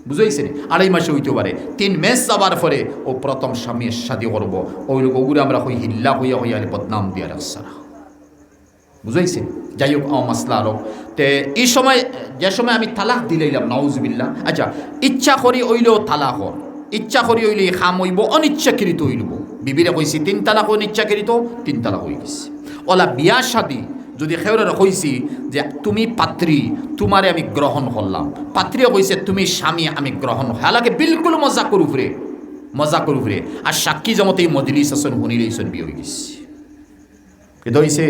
বুঝাইছে নি, 2.5 মাসে হইতে পারে, 3 মেস যাবার পরে ও প্রথম স্বামীর শাদি করবো, ওই লোক ওগুলো আমরা হই হিল্লা হইয়া হইয়া বদনাম দিয়া রাখছে না, বুঝাইছে। যাই হোক মাসলা আরো তে এই সময়, যে সময় আমি তালাক দিলাইলাম নাউজুবিল্লাহ, আচ্ছা ইচ্ছা করি হইলেও তালাক হর, ইচ্ছা করি হইলে খাম হইব, অনিচ্ছাকৃত হইলব, বিবিরে কইছি 3 তালাক, অনিচ্ছাকৃত 3 তালাক হয়ে গেছে। ওলা বিয়া শাদি যদি খেউরে কইছি যে তুমি পাত্রী, তোমারে আমি গ্রহণ করলাম, পাত্রীও কইছে তুমি স্বামী আমি গ্রহণ, হালাকে বিলকুল মজা করু ফিরে, মজা করু ফিরে, আর সাক্ষী জমতে এই মজলিস আসন শুনি রইছেন, বিয়ে হয়ে গেছে, কেদ হয়েছে,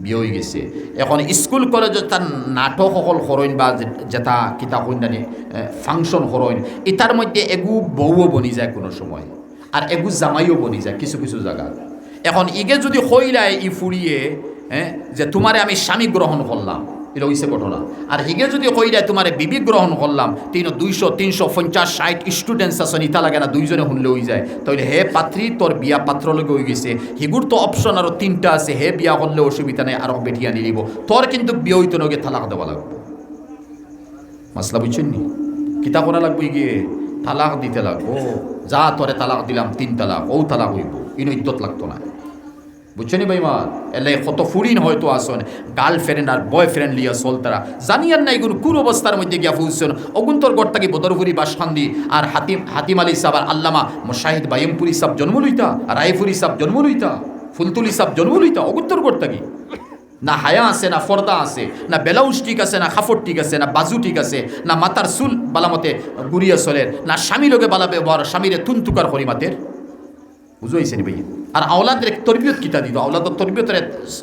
বিয়ে হয়ে গেছে। এখন স্কুল কলেজে তার নাটক সকল সরইন বা যেটা কিতা কইনানি ফাংশন সরইন, এটার মধ্যে এগু বউও বনি যায় কোনো সময়, আর এগু জামাইও বনি যায় কিছু কিছু জায়গা। এখন ইগে যদি কইলায় ই ফুরিয়ে যে তোমারে আমি স্বামী গ্রহণ করলাম, এটা হইছে ঘটনা, আর হিগে যদি কইলায় তোমারে বিবি গ্রহণ করলাম, 200, 350, 60 স্টুডেন্টস আছেন, ইতা লাগে না 2 জনে শুনলে হয়ে যায়, তাহলে হে পাত্রী তোর বিয়া পাত্র লগে হয়ে গেছে, হিগুর তো অপশন আরো 3টা আছে, হে বিয়া করলে অসুবিধা নেই, আরো বেটিয়া নিয়ে নিব, তোর কিন্তু বিয়ে হইতে নগে তালাক দেওয়া লাগবে। মাসলা বুঝছেন নি, কিতা করা লাগবে, গিয়ে তালাক দিতে লাগবো, যা তোরে তালাক দিলাম 3 তালাক, ও তালাক হইব, ইনো ইদ্যত লাগতো না, বুঝছেন ভাই মা। এলে কত ফুরিন হয়তো আসন গার্লফ্রেন্ড আর বয়ফ্রেন্ড লিয়া চলতারা, জানিয়ার না এগুলো কোন অবস্থার মধ্যে গিয়া ফুলছেন, অগুন্তর গড়টাকে বদরপুরি বাসখান্দি আর হাতিম আলী সাহ আর আল্লামা মুশাহিদ বাইমপুরি সাহ জন্ম লইতা, রায়পুরি সাহ জন্ম লইতা, ফুলতুলি সাহ জন্ম লইতা, অগুন্তর গড়টাকে না হায়া আছে, না ফর্দা আছে, না ব্লাউজ ঠিক আছে, না খাফর ঠিক আছে, না বাজু ঠিক আছে, না মাতার চুল বালামতে গুড়িয়া চলের, না স্বামী লোকে বালা ব্যবহার, স্বামীরে তুনতুকার করি মাতের, বুঝাইছে নি ভাই। আর আওলাদের তরবিয়ত কিতা দিত, আওলাদের তরবিয়তের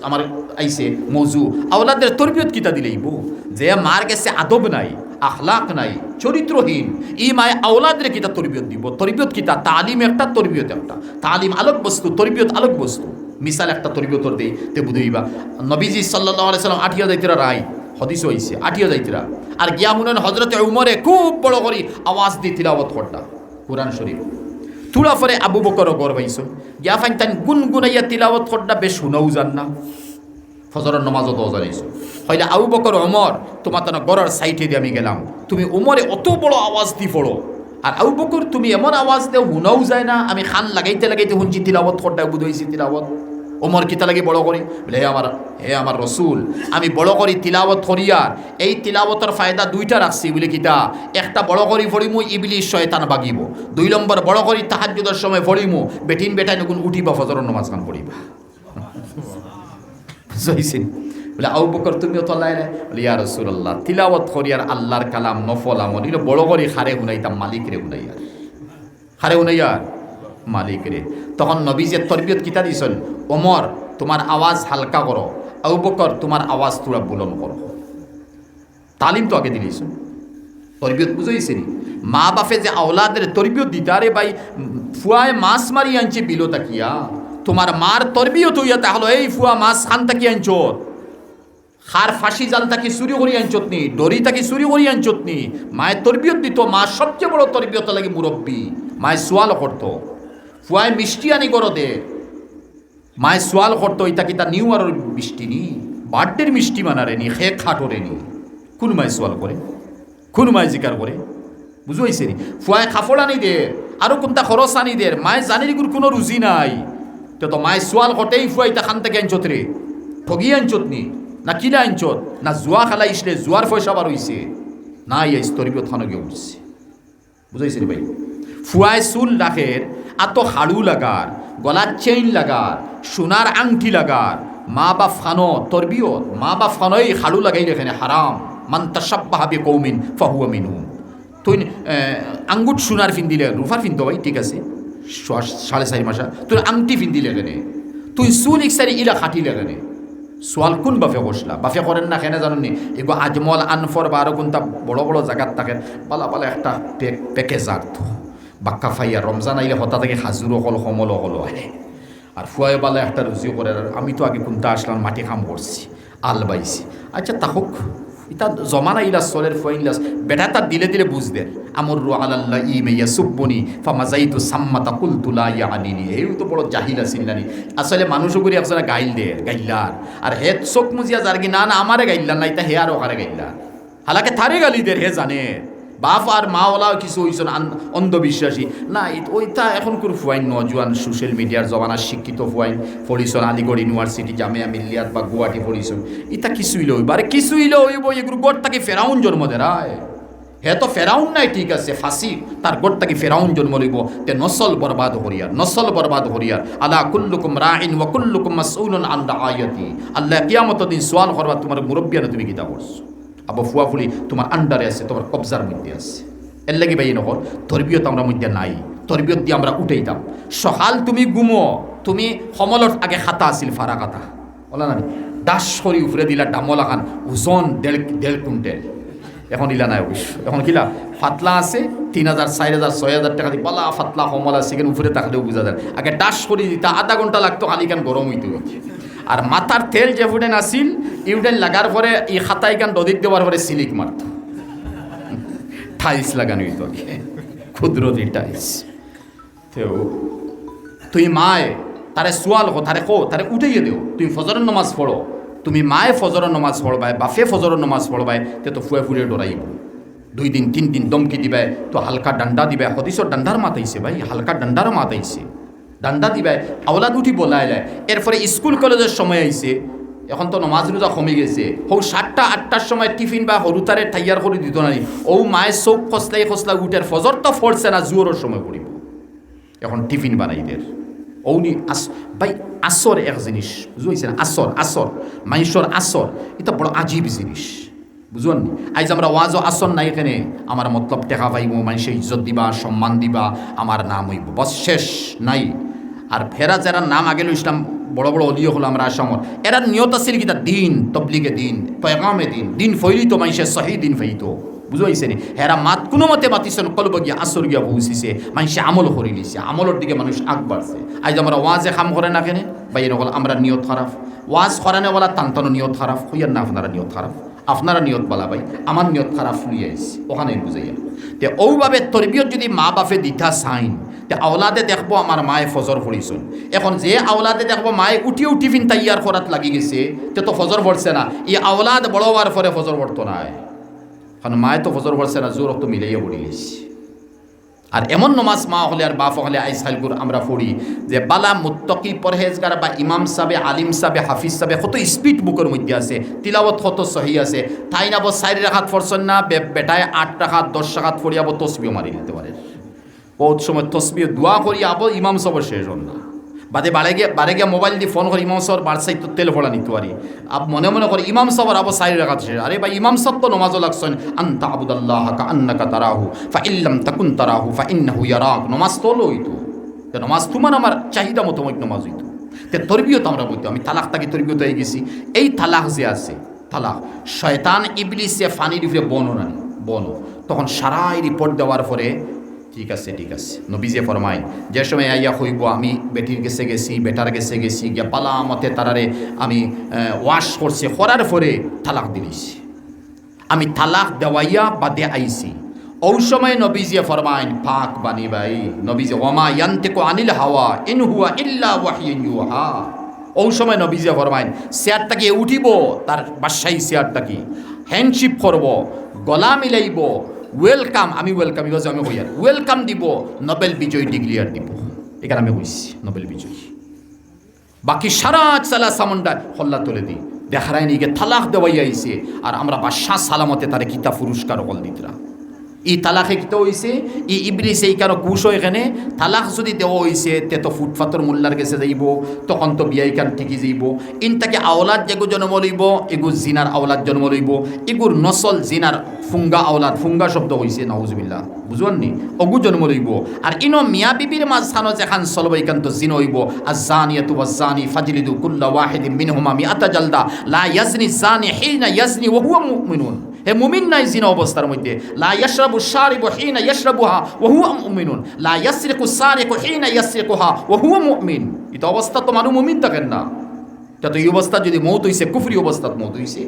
আমার আইছে মৌজু, আওলাদের তরবিয়ত কিতা দিলেইব, যে মার গেছে আদব নাই, আখলাক নাই, চরিত্রহীন, ই মায় আওলাদের কিতা তরবিয়ত দিব। তরবিয়ত কিতা, তালিম একটা, তরবিয়ত একটা, তালিম আলোক বস্তু, তরবিয়ত আলোক বস্তু। মিসাল একটা তরবিয়তর দেই তে বুঝাইবা, নবীজি সাল্লাল্লাহু আলাইহি সাল্লাম 8 যাইতিরা রায় হদিস হইছে, 8 যাইতিরা, আর গিয়া মুনেন হযরতে উমরে খুব বড় করে আওয়াজ দিয়ে তিলাওয়াত করতা কোরআন শরীফ। তুলা পরে আবু বকরও গড় পাইছো গিয়া ফাইন তাই গুনগুনাইয়া তিলাওয়াত করটা বেশ শুনাও জান না ফজরের নমাজও তো জানিছো হইলে আবু বকর ওমর তোমার তো গড়ার সাইটে দিয়ে আমি গেলাম তুমি ওমরে অত বড় আওয়াজ দি পড়ো আর আবু বকর তুমি এমন আওয়াজ দেও শুনাও যায় না আমি খান লাগাইতে লাগাইতে শুনছি তিলাওয়াত করটা বুঝাইছি তিলাওয়াত ওমর কিতা লাগে বড় করি বলে হে আমার রসুল আমি বড় করি তিলাওয়াত করিয়ার এই তিলাওয়াতের ফায়দা দুইটা রাখছি বলে কিতা একটা বড় করি ফড়িমু ইবলিশ শয়তান বাগিব 2 নম্বর বড় করি তাহাজ্জুদের সময় ফড়িমু বেটিন বেটাই নকুন উঠিবা ফজরের নামাজ খান পড়িবা বুঝাইছেন বলে আবু বকর তুমিও তো লাইলে বলে ইয়া রাসূলুল্লাহ তিলাওয়াত করিয়ার আল্লাহর কালাম নফল আমল এগুলো বড় করি খারে হুনাইতাম মালিক রে হুনাইয়ার খারে হুনাইয়ার মালিক রে তখন নবীজে তরবিয়ত কিতা দিছেন ওমর তোমার আওয়াজ হালকা করো আবু বকর তোমার আওয়াজ তোরা বুলন্দ করো তালিম তো আগে দিলিস তরবিয়ত বুঝাইছে নি মা বাপে যে আওলাদের তরবিয়ত দিতে আরে ভাই ফুয়ায় মাছ মারি আনছে বিলো তাকিয়া তোমার মার তরবিয়ত হইয়া তাহলে এই ফুয়া মাছ খান তাকি আনছত খার ফাঁসি জাল তাকে চুরি করি আনছত নি ডরি তাকে চুরি করি আনছত নি মায়ের তরবিয়ত দিত মা সবচেয়ে বড় তরবিয়ত লাগে মুরব্বী মায়ের সোয়াল করতো ফুয়ায় মিষ্টি আনি করো দে মায়ের সোয়াল করতো ইতা কিতা নিউ আর মিষ্টি নি বার্থডের মিষ্টি বানারে নি খে খাটোরে নি কোন মায়ের সোয়াল করে কোন মায়ের জিকার করে বুঝাইছে নি ফুয়ায় খাফড় আনি দে আরো কোনটা খরচ আনি দে মায়ের জানির গুর কোনো রুজি নাই তো মায়ের সোয়াল করতেই ফুয়া ইতা খান থেকে আনছত রে ঠগি আনছত নি না কিনা আনছত না জুয়া খেলা ইসলে জুয়ার পয়সা বার হইছে না ইয়া স্তরীয় থানো গিয়ে উঠছে বুঝাইছে নি ভাই ফুয়ায় চুল রাখের আত হাড়ু লাগার গলার চেইন লাগার সোনার আংটি লাগার মা বাপ ফানো তরবিয়ত মা বাপ ফানোই হাড়ু লাগাইলে এখানে হারাম মান তাশাব্বাহা বিকৌমিন ফাহুয়া মিনহুম তুই আঙ্গুট সোনার ফিন দিলে রুফার ফিন তো ভাই ঠিক আছে 4.5 মাসা তুই আংটি ফিন দিলে এখানে তুই চুল ইকসারি ইলা খাটি লেখানে সোয়াল কোন বাফে বসলা বাফে করেন না কেন জানেন নি এগো আজমল আনফর বা আরো কোনটা বড় বড় জায়গাত থাকেন পালা পালা একটা প্যাকেজ আর্থ বাক্কা ফাইয়া রমজান আইলে হতা থেকে হাজুর অকল সমল অকল আহে আর ফুয়াই বালা একটা রুজিও করে আর আমি তো আগে কোনটা আসলাম মাটি কাম করছি আল বাইছি আচ্ছা তাহুক ইতা জমানা ইলাস চলের ফুয়াইলাস বেটা তার দিলে দিলে বুঝদের আমর রু আলাল্লাহ ইমেয়া সুব্বনি ফামাজাইতু সাম্মাতা কুলতু লা ইয়ানিনি এই তো বড় জাহিল আছিল নানি আসলে মানুষ করি একজনে গাইল দে গাইলার আর হে চোখ মুজিয়া যার কি না না আমারে গাইলার না ইতা হে আর ওখানে গাইলার হালাকে থারে গালি দের হে জানে বাপ আর মাওলাও কিছু হইছেন অন্ধবিশ্বাসী না ওইটা এখন কোন ফুয়াইন নজওয়ান সোশ্যাল মিডিয়ার জমানার শিক্ষিত ফুয়াইন পড়িছন আলিগড় ইউনিভার্সিটি জামিয়া মিল্লিয়াত বা গুয়াহাটি পড়িছন ইটা কিছু হইলে হইব আরে কিছু হইলে হইব এগুলো গোটটাকে ফেরাউন জন্ম দেয় হে তো ফেরাউন নাই ঠিক আছে ফাঁসি তার গোটটাকে ফেরাউন জন্ম লইব তে নসল বরবাদ হরিয়ার আলা কুল্লুকুম রাইন ওয়া কুল্লুকুম মাসউলুন আন রাআয়াতি আল্লাহ কিয়ামত দিন সওয়াল করবা তোমার মুরব্বিয়ানা তুমি কিতা করছো আবু ফুয়া ফুলি তোমার আন্ডারে আছে তোমার কবজার মধ্যে আছে এর লাগি ভাই নহর তরবিয়ত আমরা মধ্যে নাই তরবিয়ত দিয়ে আমরা উঠাইতাম সকাল তুমি গুমো তুমি সমলত আগে খাতা আছিল ফারা খাতা বলা না দাস করি উপরে দিলা ডামলা খান ওজন 1.5 কুইন্টাল এখন ইলা নাই অবশ্য এখন কিলা ফাতলা আছে 3,000 4,000 6,000 টাকা দিয়ে বলা ফাতলা সমল আছে কিন্তু উপরে থাকলেও বোঝা যায় আগে দাস করি দিতা আধা ঘন্টা লাগতো খালি কান গরম হইতে আর মাথার তেল যে ফুটেন আসিল ইউডেন লাগার পরে এই খাতায় গান দদিক দেওয়ার পরে সিলিক মারত টাইলস লাগানো হইতো ক্ষুদ্র টাইলস তো তুই মায়ে তারে সোয়াল হো তারে উঠাইয়ে দেও তুমি ফজরের নামাজ পড়ো তুমি মায়ে ফজরের নামাজ পড়বাই বাফে ফজরের নামাজ পড়বাই তে তো ফুয়ে ফুলে ডরাইব 2 দিন 3 দিন দমকি দিবে তো হালকা ডান্ডা দিবে হদিসর ডান্ডার মাতাইছে ভাই হালকা ডান্ডার মাতাইছে ডান্ডা দিবে আওলাদ উঠি বলাই যায় এরপরে স্কুল কলেজের সময় আইছে এখন তো নমাজ রোজা কমে গেছে হৌ 7টা 8টার সময় টিফিন বা হরুতারে ঠাইয়ার করে দিত না ও মায়ের চোখ খসলাই উঠার ফজর তো ফরছে না জোরের সময় পড়িব এখন টিফিন বানাই দের ওনি ভাই আসর এক জিনিস বুঝেছেন আসর মানুষের আসর এটা বড় আজীব জিনিস বুঝুন আজ আমরা ওয়াজও আসর নাই এখানে আমার মতলব টেকা পাইব মানুষের ইজ্জত দিবা সম্মান দিবা আমার নাম হইব বস শেষ নাই আর ফেরা যারা নাম আগে ইসলাম বড় বড় অলিও হলো আমরা আসামর এরা নিয়ত আছিল কিতা দিন তবলিগে দিন পয়গামে দিন ফইলিত মানুষের সহি দিন ফাইতো বুঝাইছে নি হেরা মাত কোনো মতে মাতিছেন কলব গিয়া আসর গিয়া পৌঁছিছে মানুষে আমল করি লিছে আমলের দিকে মানুষ আগ বাড়ছে আজ আমরা ওয়াজে কাম করে না কেনে ভাই এরকম আমরা নিয়ত খারাপ ওয়াজ করানে বলা টানটানো নিয়ত খারাপ হইয়ার না আপনারা নিয়ত খারাপ আপনারা নিয়ত বলা ভাই আমার নিয়ত খারাপ লুই আইছে ওখানে বুঝাইয়া তে ওভাবে তরবিয়ত যদি মা বাপে দিতা চাইন তে আওলাদে দেখবো আমার মায়ে ফজর পড়িছুন। এখন যে আওলাদে দেখবো মায়ে উঠিও টিফিন তাইয়ার করাত লাগি গেছে, তে তো ফজর পড়ছে না। এই আওলাদ বড় হওয়ার পরে ফজর পড়তো না, কারণ মায়ে তো ফজর পড়ছে না, জোর তো মিলাইয়া পড়ি গেছে। আর এমন নমাজ মা হলে আর বাপ হলে আইসাইলগুর আমরা পড়ি যে বালা মুত্তকি পরহেজগার বা ইমাম সাবে, আলিম সাবে, হাফিজ সাবে কত স্পিড বুকের মধ্যে আছে, তিলাবত কত সহি আছে। তাই না 4 রাকাত পড়ছেন না, বেটায় 8 রাকাত 10 রাকাত পড়িয়াব তসবিও মারি দিতে পারে। বহুত সময় তসবিও দোয়া করি আবো ইমাম সবর শেষ হন না, বাদে বাড়ে গিয়া মোবাইল দিয়ে ফোন করে ইমাম সবর বাড়সাই তো তেল ফোড়া নিতে পারি। মনে মনে করে ইমাম সবর আবো 4 রাকাত শেষ। আরে ভাই ইমাম সব তো নমাজও লাগছেন, আনতা আবুদাল্লাহ কা আন্নাকা তারাহু ফা ইল্লাম তাকুন তারাহু ফা ইন্নাহু ইয়ারাক। নমাজ তো লইতো, নমাজ তোমার আমার চাহিদা মতো নমাজ হইতো। তে তরবিয়ত আমরা বলতো, আমি তালাক তাকে তরবিয়ত হয়ে গেছি। এই তালাক যে আছে, তালাক শয়তান ইবলিসে ফানির উপরে বন তখন সারাই রিপোর্ট দেওয়ার পরে ঠিক আছে নবীজে ফরমাইন যে সময় আইয়া হইব আমি বেটির গেছে গেছি, বেটার গেছে গেছি গিয়া পালা মতে তারারে আমি ওয়াশ করছি, করার পরে তালাক দিলিছি, আমি তালাক দেওয়াইয়া বাদে আইছি। ওই সময় নবীজিয়ে ফরমাইন পাক বানি ভাই, নবীজি ওমা ইয়ান্তিকু আনিল হাওয়া ইন হুয়া ইল্লা ওয়াহিয়ুন ইউহা। ওই সময় নবীজিয়ে ফরমাইন চেয়ারটাকে উঠিব, তার বাদশাহী চেয়ারটাকে হ্যান্ডশিপ করব, গলা মিলাইব, ওয়েলকাম, আমি ওয়েলকাম ইউজ আমি হইয়ার ওয়েলকাম দিব, নোবেল বিজয়ী ডিগ্রিয়ার দিব। এখানে আমি হইছি নোবেল বিজয়ী। বাকি সারা চালা সামন্ডা হল্লা তুলে দিই, দেখারাই নিকে তালাক দেওয়াই আইছে। আর আমরা বাদশাহ সালামতে তারে কিতা পুরস্কার হল দিতরা। ই তালাকে কিতা হইছে, ই ইবলিস এই কারো কুশ এখানে তালাক যদি দেওয়া হইছে তে তো ফুটফাতর মোল্লার গেছে যাইব, তখন তো বিয়াই কান ঠিকই যাইব। ইনটাকে আওলাদ যেগু জন্ম লইব, এগু জিনার আওলাদ জন্ম লইব, এগুর নসল জিনার ফুঙ্গা আওলাদ, ফুঙ্গা শব্দ হইছে নাউজুবিল্লাহ, বুঝুয়াননি, অগু জন্ম লইব। আর ইনো মিয়া বিবির মাঝখানো যেখান চলব এখান তো জিন হইব। আয-যানিয়াতু ওয়াজ-যানি ফাজলিদু কুল্লা ওয়াহিদিন মিনহুমা মিআতা জালদা লা ইয়াজনি যানি হিনা ইয়াজনি ওয়া হুয়া মুমিনুন। হে মুমিন নাই জিনা অবস্থার মধ্যে। লা ইয়াশরাবু শারিবু হিনা ইয়াশরাবুহা ওয়া হুয়া মুমিনুন, লা ইয়াসরিকু সারিকু হিনা ইয়াসরিকুহা ওয়া হুয়া মুমিন। এটা অবস্থা তো মানুষ মুমিন থাকেন না। তা তো এই অবস্থা যদি মৌত হইছে, কুফরি অবস্থাত মৌত হইছে,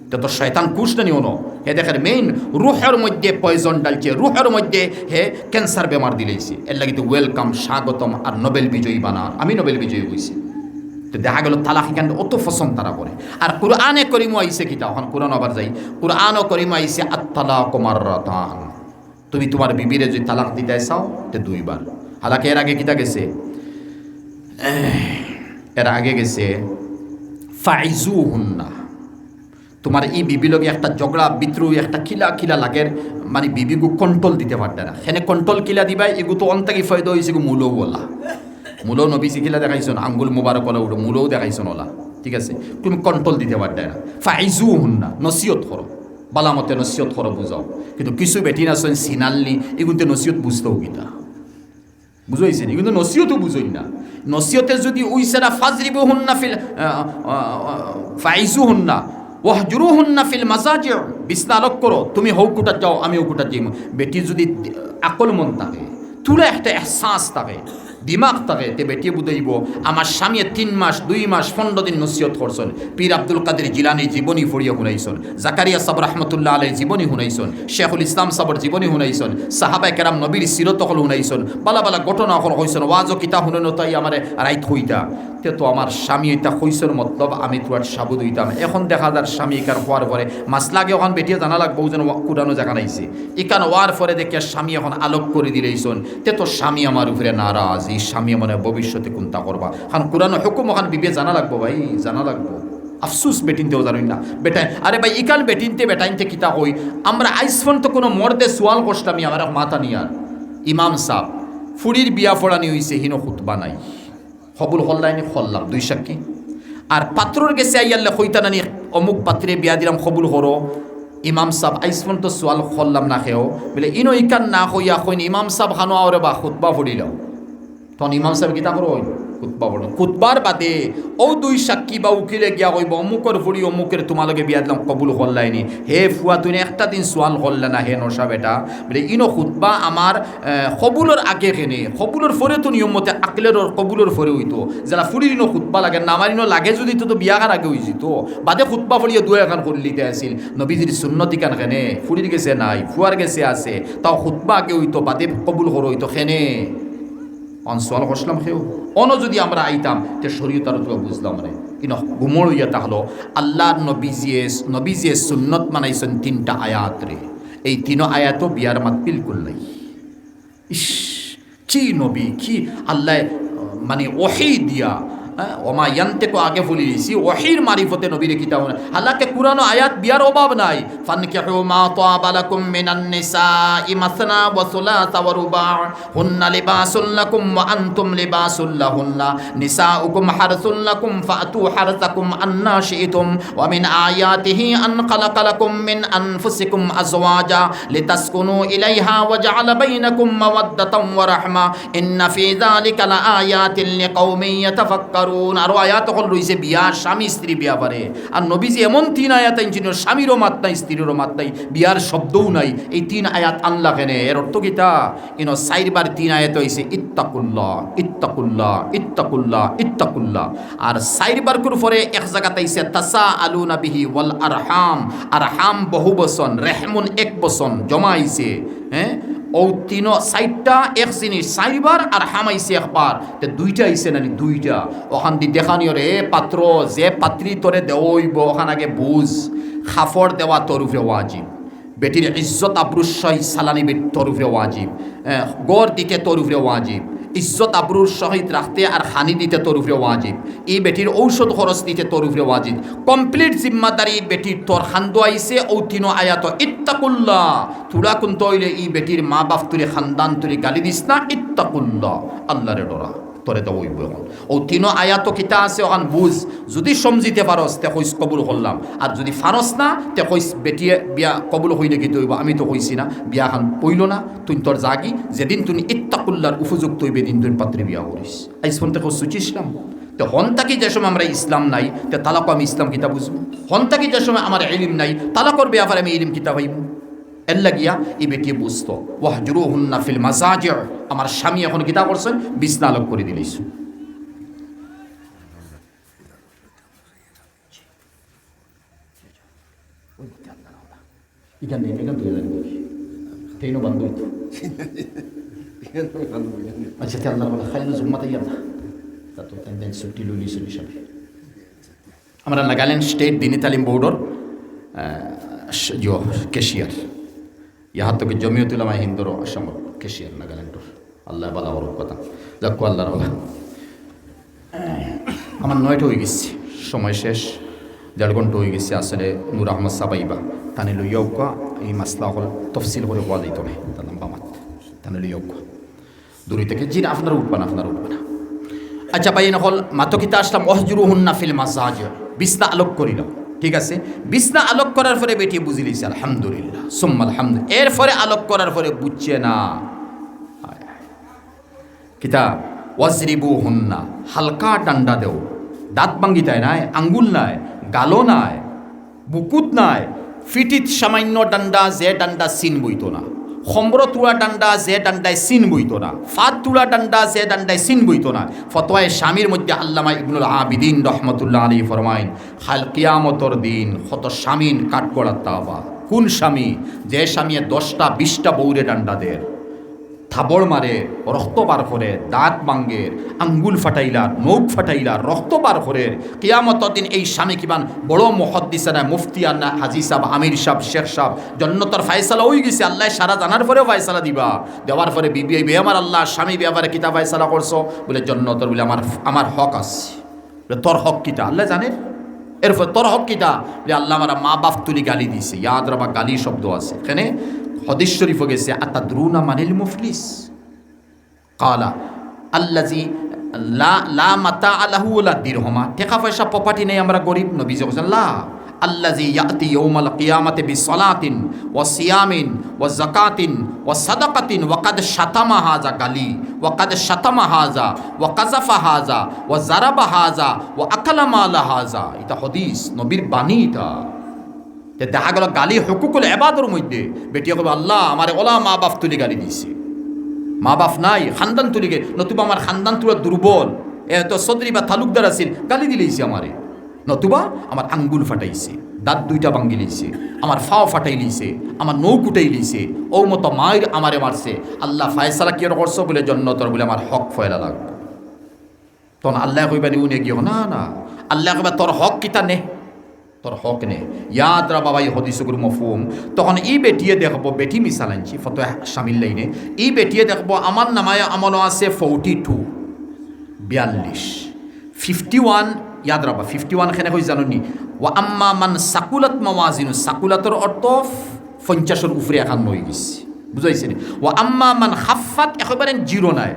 তা তো শয়তান কুশ না নিও। হে দেখেন মেইন রুহের মধ্যে পয়জন ডালছে, রুহের মধ্যে হে ক্যান্সার বেমার দিলেছে। এর লাগি তো ওয়েলকাম, স্বাগতম আর নোবেল বিজয়ী বানার। আমি নোবেল বিজয়ী হইছি। তো দেখা গেল তালাক এখানে অত পছন্দ তারা করে। আর কুরআনে করিম আইছে কিতা, এখন কুরআন আবার যাই, কুরআনও করিম আইছে আত-তালাকু মাররাতান। তুমি তোমার বিবিরে যদি তালাক দিতে চাও তে 2 বার। হালাকি এর আগে কিতা গেছে, এর আগে গেছে ফাইজুহুন্না। তোমার এই বিবি লগে একটা ঝগড়া বিদ্রোহ একটা খিলা লাগের, মানে বিবিগু কন্ট্রোল দিতে পারবে না। সেনে কন্ট্রোল কিলা দিবা, এগু তো অন্তাকি ফায়দা হয়েছে মূলও বলা, মূলও নবীজি কিলা দেখাইছো না, আঙ্গুল মুবারক ওলা উঠো মূলও দেখাইছো ওলা, ঠিক আছে। তুমি কন্ট্রোল দিতে পারবে না। ফাইজুহুন্না, নসিহত করো, বালামতে নসিহত করো, বুঝাও। কিন্তু কিছু বেটি আছেন সিনালনি, এগুনতে নসিহত বুঝতেও কিতা, বুঝাইছে নি, কিন্তু নসিহতও বুঝই না। নসিহতে যদি উইছে না ফাজরিবুহুন্না ফিল ফাইজুহুন্না ওয়াহজুরুহুন্না ফিল মাজাজি, বিছনা আলোক করো, তুমি হৌকুটা যাও আমি হৌকুটা যাই। বেটি যদি আকল মন থাকে, তুলে একটা এহসাস থাকে, দিমাগ থাকে, তে বেটি বুঝাইব আমার স্বামী 3 মাস 2 মাস 15 দিন নসিহত করছেন। পীর আব্দুল কাদের জিলানি জীবনী ফড়িয়া শুনাইছেন, জাকারিয়া সাহেব রহমতুল্লাহ আলাইহির জীবনী শুনাইছেন, শেখুল ইসলাম সাহেবের জীবনী শুনাইছেন, সাহাবায়ে কেরাম নবীর সিরত হল শুনাইছেন, বালা বালা ঘটনা হল হইছেন, ওয়াজও কিতাব শুনানো তাই আমার রাইত হইতা। তে তো আমার স্বামী এটা হইছেন মতলব আমি তো আর সাবুদ হইতাম। এখন দেখা যার স্বামী এখান হওয়ার পরে মাস লাগে, ওখান বেটিয়ে জানা লাগবো যেন কুরানো জায়গা নাইছে, এখান হওয়ার পরে দেখে স্বামী এখন আলোক করে দিলেইছেন। তে তো স্বামী আমার উপরে নারাজ, এই স্বামী মানে ভবিষ্যতে কোনটা করবা, কারণ কুরানো হুকুম ওখান বিবে জানা লাগবো, ভাই জানা লাগবো। আফসুস বেটিনতেও জানুই না বেটাই। আরে ভাই ইকান বেটিনতে বেটাইনতে কিতা কই, আমরা আইসফোন তো কোনো মর্দে সোয়াল করতাম আমার মাথা নিয়ার ইমাম সাহ ফুড়ির বিয়া ফোড়ানি হইছে, হিনো খুতবা নাই, হবুল হল্লাইনি হল্লাম 2 সাক্ষী। আর পাত্রর গেছে আইয়াল্লে হইতানানি অমুক পাত্রে বিয়া দিলাম কবুল করো। ইমাম সাহ আইসফোন তো সোয়াল হল্লাম না খেয়েও বলে ইনো ইকান না হইয়া কইনি ইমাম সাহ হানো আরে বা খুতবা ফুড়িলাম, তখন ইমাম সাহেব কিতা করো খুতবা পড়ো। খুতবার বাদে ও 2 সাক্ষী বা উকিলে গিয়া কইব অমুকর ফুড়ি অমুকের তোমালকে বিয়া দিলাম কবুল হল্লাইনি। হে ফুয়া তুই একটা দিন সোয়াল হল্লা না হে নশা বেটা, বলে ইনো খুতবা আমার কবুলের আগে খেনে, কবুলের ফরে তো নিয়ম মতে আকলের কবুলের ফরে হইতো, যারা ফুড়ির ইনো খুতবা লাগে না, আমার ইনো লাগে যদি তো বিয়াখান আগে হয়েছি তো বাদে খুতবা ফড়িয়ে 2 এখান করলিতে আসিল। নবীজির সুন্নতি কান খেনে, ফুড়ির গেছে নাই, ফুয়ার গেছে আছে, তাও খুতবা আগে হইতো, বাদে কবুল কর হইতো খেনে। অনসওয়াল করলাম সেও অন যদি আমরা আইতাম তে শরীয়ত আর তো বুঝলাম রে ইন গুমড় ইয়া তাহলো আল্লাহর নবীজিয়ে সুন্নত মানাইছেন 3টা আয়াত রে এই 3 আয়াতও বিয়ার মাত বিলকুল নাই ইস কি নবী কি আল্লাহ মানে ওহী দিয়া ওমা ইয়ান্তেকো আগে বলে দিয়েছি ওহির মারিফতে নবীরে কিতাব হালাকে কুরআন আয়াত বিয়ার অভাব নাই ফানকিহু মা তাবা লাকুম মিনান নিসাই মাসনা ওয়া সুলাসা ওয়া রুবা' হুন্না লিবাসুল লাকুম ওয়া আনতুম লিবাসুল লাহুন্না নিসাউকুম হারসুল লাকুম ফাতু হারসাকুম আন্না শি'তুম ওয়া মিন আয়াতিহি আন খালাকা লাকুম মিন আনফুসিকুম আজওয়াজা লিতাসকুনু ইলাইহা ওয়া জা'আলা বাইনাকুম মাওয়াদ্দাতাম ওয়া রাহমা ইন্না ফি যালিকা লাআয়াতিন লিকাওমিন ইয়াতাফাক্কারুন আরো আয়াত হল রয়েছে বিয়া স্বামী স্ত্রী বিয়া পারে আর নবীজি এমন 3 আয়াত আনছেন স্বামীরও মাত নাই স্ত্রীরও মাত নাই বিয়ার শব্দও নাই এই 3 আয়াত আল্লাহ কেনে এর অর্থ কিতা ইনো 4 বার 3 আয়াত হইছে ইত্তাকুল্লাহ ইত্তাকুল্লাহ ইত্তাকুল্লাহ ইত্তাকুল্লাহ আর 4 বার করে পরে এক জায়গাতে আইছে তাসাআলুনা বিহি ওয়াল আরহাম আরহাম বহু বচন রহমুন এক বচন জমা আইছে হ্যাঁ ও 3 এক জিনিস 4 বার আর হামাইছে একবার তে 2টা আইছে নানি 2টা ওখান দি দেখানিও রে পাত্র যে পাত্রী তোরে দেওইব ওখান আগে বুঝ খাফর দেওয়া তোর উপরে ওয়াজিব বেটির ইজ্জত আবরুর সহিত সালানি তোর উপরে ওয়াজিব গড় দিতে তোর উপরে ওয়াজিব ইজ্জত আবরুর সহিত রাখতে আর হানি দিতে তোর উপরে ওয়াজিব এই বেটির ঔষধ খরচ দিতে তোর উপরে ওয়াজিব কমপ্লিট জিম্মাদারি বেটির তোর খান্দো আইছে ও 3 আয়াত ইত্তাকুল্লাহ তুরা কুন্ত হইলে এই বেটির মা বাপ তুলে খানদান তুলে গালি দিস না ইত্তাকুল্লাহ আল্লাহরে ডরা তোরে তো ওই বই ও 3 আয়াত কিতা আছে ওখান বুঝ যদি সমজিতে পারস তে কইস কবুল করলাম আর যদি ফারস না তে কইস বেটিয়ে বিয়া কবুল হইলে কি তৈব আমি তো কইছি না বিয়া খান পইল না তুই তোর জাগি যেদিন তুই ইত্তাকুল্লাহর উপযুক্ত হইবে দিন তুই পাত্রে বিয়া করিস আইস ফোনতে কইছিলাম তো হন্তাকি যে সময় আমরা ইসলাম নাই তে তালাকও আমি ইসলাম কিতাব বুঝবো হন্তাকি যে সময় আমার ইলম নাই তালাকর ব্যাপারে আমি ইলম কিতাব হইব এর লাগিয়া এই বেটি বুঝতো ওয়াহজুরুহুন্না ফিল মাসাজি আমার স্বামী এখন কিতা করছেন বিছনা আলোক করে দিলেছ আচ্ছা তে আল্লাহ বলে খাইল জুম্মাতে ইয়াদা তাতো তেন ছুটি লইলি চলি সব আমরা নাগাল্যান্ড স্টেট দিনী তালিম বোর্ডর কেশিয়ার ইহার তোকে জমিয়ত উলামা হিন্দুর আসামর কেশিয়ার নাগাল্যান্ডর আল্লাহ বালা ওর কথা যাক আল্লাহর বলা আমার 9টা হয়ে গেছি সময় শেষ 1.5 ঘন্টা হয়ে গেছে আসলে নূর আহমদ সাবাইবা তানে লইয়া এই মাসলা হল তফসিল করে হওয়া যাইত না তার লম্বা মাত তানে লইয়া দূরে থেকে জি না আপনারা উঠবেন না আচ্ছা ভাই হল মাতকিতা আসলাম ওয়াহজুরুহুন্না ফিল মাসাজি বিছনা আলোক করিল ঠিক আছে বিছনা আলোক করার পরে বেটি বুঝি লইছে আলহামদুলিল্লাহ সুম্মা আলহামদুলিল্লাহ এরপরে আলোক করার পরে বুঝছে না কিতাব ওয়াজরিবুহুন্না হালকা ডান্ডা দেও দাঁত ভাঙ্গিতায় নাই আঙ্গুল নাই গালো নাই বুকুত নাই ফিটিত সামান্য ডান্ডা যে ডান্ডা সিন বইতো না খম্র তুলা ডান্ডা যে ডান্ডায় সিন বইতো না ফাত তুলা ডান্ডা যে ডান্ডায় সিন বইতো না ফতোয়ায়ে স্বামীর মধ্যে আল্লামা ইবনুল আবিদিন রহমতুল্লাহ আলাইহি ফরমাইন খাল কিয়ামতর দিন কত স্বামীন কাঠগড়ার তাওবা কোন স্বামী যে স্বামী 10টা 20টা বউরে ডান্ডা দেয় থাবড় মারে রক্ত বার করে দাঁত ভাঙ্গের আঙ্গুল ফাটাইলার নখ ফাটাইলার রক্ত বার করে কিয়ামতের দিন এই স্বামী কিমান বড় মুহাদ্দিসানা মুফতিয়ানা হাজি সাহেব আমির সাহেব শেখ সাহেব জন্নতর ফয়সালা হয়ে গেছে আল্লাহ সারা জানার পরেও ফয়সালা দিবা দেওয়ার পরে বিবি আইবে আমার আল্লাহ স্বামী ব্যাপারে কিতা ফয়সালা করছো বলে জন্নতর বলে আমার হক আছে তোর হক কিটা আল্লাহ জানে এরপর তোর হক কিটা বলে আল্লাহ আমার মা বাপ তুলি গালি দিছে ইয়াদ রাবা গালি শব্দ আছে এখানে হাদিস শরীফ গেছে আতাদরুনা মানিল মুফলিস কালা আল্লাজি লা মাতা আলাহু ওয়ালা দিরহমা টাকা পয়সা প্রপার্টি নেই আমরা গরিব নবী বলেন লা আল্লাজি ইয়াতি ইয়াউমাল কিয়ামাতি বিসসালাতিন ওয়া সিয়ামিন ওয়া যাকাতিন ওয়া সাদাকাতিন ওয়া কাদ শাতামা হাযা গালি ওয়া কাদ শাতামা হাযা ওয়া কাযাফা হাযা ওয়া জারাবা হাযা ওয়া আকালা মালা হাযা এটা হাদিস নবীর বাণী এটা দেখা গেল গালি হুকুকুল ইবাদর মধ্যে বেটিয়া কবে আল্লাহ আমার ওলা মা বাপ তুলি গালি দিয়েছে মা বাপ নাই খানদান তুলিকে নতুবা আমার খানদান তুলা দুর্বল এত সদরি বা তালুকদার আছিল গালি দিলেইছে আমারে নতুবা আমার আঙ্গুল ফাটাইছে দাঁত দুইটা ভাঙ্গি লইছে, আমার ফাও ফাটাই লইছে, আমার নৌ কুটাই লইছে, ও মতো মায়ের আমারে মারছে, আল্লাহ ফায়সালা কি করছো বলে জন্নতর বলে আমার হক ফয়লা লাগবে। তখন আল্লাহ কইবা নি উনি গিয়ে না না, আল্লাহ কইবা তোর হক কিতা নে, তোর হক নে, ইয়াদ রা বাবা এই হদিসগুলো মফহুম। তখন এই বেটিয়ে দেখবো, বেটি মিসাল আনছি ফটো শামিল লাইনে, এই বেটিয়ে দেখবো আমার নামায় আমলও আছে 42 42 51, ইয়াদ রাবা 51 খেনে কই জানুনি, ওয়া আম্মা মান সাকুলাত মাওয়াজিনু, সাকুলাতর অর্থ 50-এর উপরে 51 হয়ে গেছে, বুঝাইছে নি। ওয়া আম্মা মান খাফাত একেবারে জিরো নাই,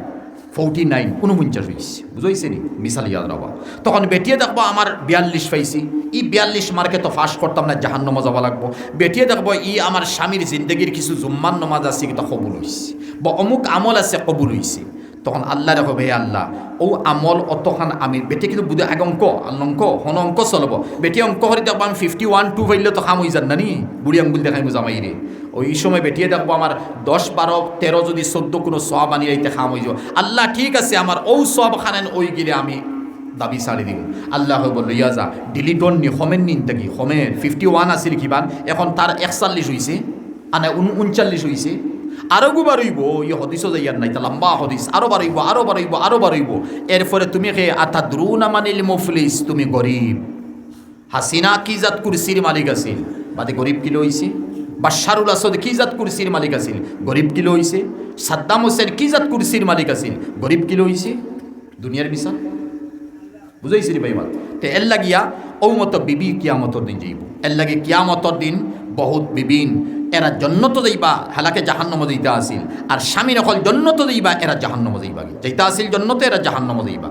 49 49 হয়েছে, বুঝাইছে নি, মিসাল ইয়াদ রাবা। তখন বেটিয়ে দেখবো আমার 42 পাইছি, ই 42 মার্কে তো ফাঁস করতাম না, জাহান্নাম যাওয়া লাগবো। বেটিয়ে দেখবো ই আমার স্বামীর জিন্দগির কিছু জুম্মান নমাজ আছে কিন্তু কবুল হয়েছে, বা অমুক আমল আছে কবুল হয়েছে। তখন আল্লাহ রাখো হে আল্লাহ, ও আমল অতখান আমি বেটি কিন্তু বুধ আগে অঙ্ক অঙ্ক হন অঙ্ক চলব, বেটি অঙ্ক করে দেখবো আমি 51 2 পাইলে তো খাম হয়ে যান না নি, বুড়ি আঙ্গুল দেখাই জামাই রে। ওই সময় বেটিয়ে দেখবো আমার 10 12 13 যদি 14 কোনো সব আনি রাইতে খাম হয়ে যাব, আল্লাহ ঠিক আছে আমার ও সব খানেন ওই গিরে আমি দাবি ছাড়ি দিব। আল্লাহ বললো ইয়াজা ডিলিটন নি হোমেন নিন তাকি হোমের 51 আসিল কিবান, এখন তার 41 হয়েছে, আনা 39 হয়েছে, আরো বাড়ইব। ই হদিসও যাইয়ার নাই, তা লম্বা হদিস, আরো বাড়ইব আরো বাড়ইব আরো বাড়ইব। এরপরে তুমি কে আতাদরুনা মানিল মুফলিস, তুমি গরিব। হাসিনা কি জাত কুরসির মালিক আছিল, বাদে গরিব কিলো হইছে। বাশারুল আসাদ কি জাত কুরসির মালিক আছিল, গরিব কিলো হইছে। সাদ্দাম হোসেন কি জাত কুরসির মালিক আছিল, গরিব কিলো হইছে। দুনিয়ার বিচার বুঝাইছি রে ভাই মাত। তে এর লাগিয়া ও মতো বিবি কিয়ামতর দিন যাইব, এর লাগে কিয়ামতর দিন বহুত বিবিন এরা জন্নত যাইবা, হালাকে জাহান্নামে যাইতা আসিল। আর স্বামী নকল জন্নত যাইবা, এরা জাহান্নামে যাইবা, যাইতা আসিল জন্নতে, এরা জাহান্নামে যাইবা।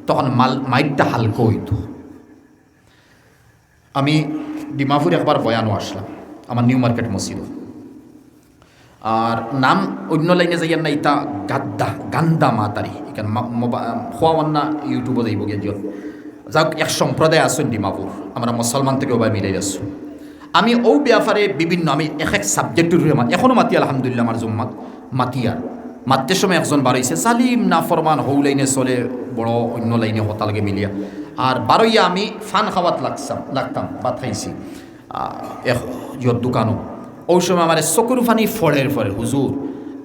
তখন মাইটটা হালকা হইতো। আমি ডিমাপুর একবার বয়ানও আসলাম, আমার নিউ মার্কেট মসজিদ, আর নাম অন্য লাইনে যাইয়ার না, ইতা গান্দা মাতারি এখানে খোয়ান না, ইউটিউবে যাইব গিয়ে দিও। যাক এক সম্প্রদায় আসুন ডিমাপুর, আমরা মুসলমান থেকেও বা মিলাই আসুন। আমি ও ব্যাপারে বিভিন্ন আমি এক সাবজেক্টের এখনও মাতি, আলহামদুলিল্লাহ আমার জুম্মাত মাতিয়ার মারতে সময় একজন বারইছে সালিম না ফরমান, হৌ লাইনে চলে বড় অন্য লাইনে হতা লাগে মিলিয়া। আর বারইয়া আমি ফান খাওয়াত লাগতাম ভাত খাইছি ইয়র দোকানও। ওই সময় আমার চকুর ফানি ফড়ের ফরে, হুজুর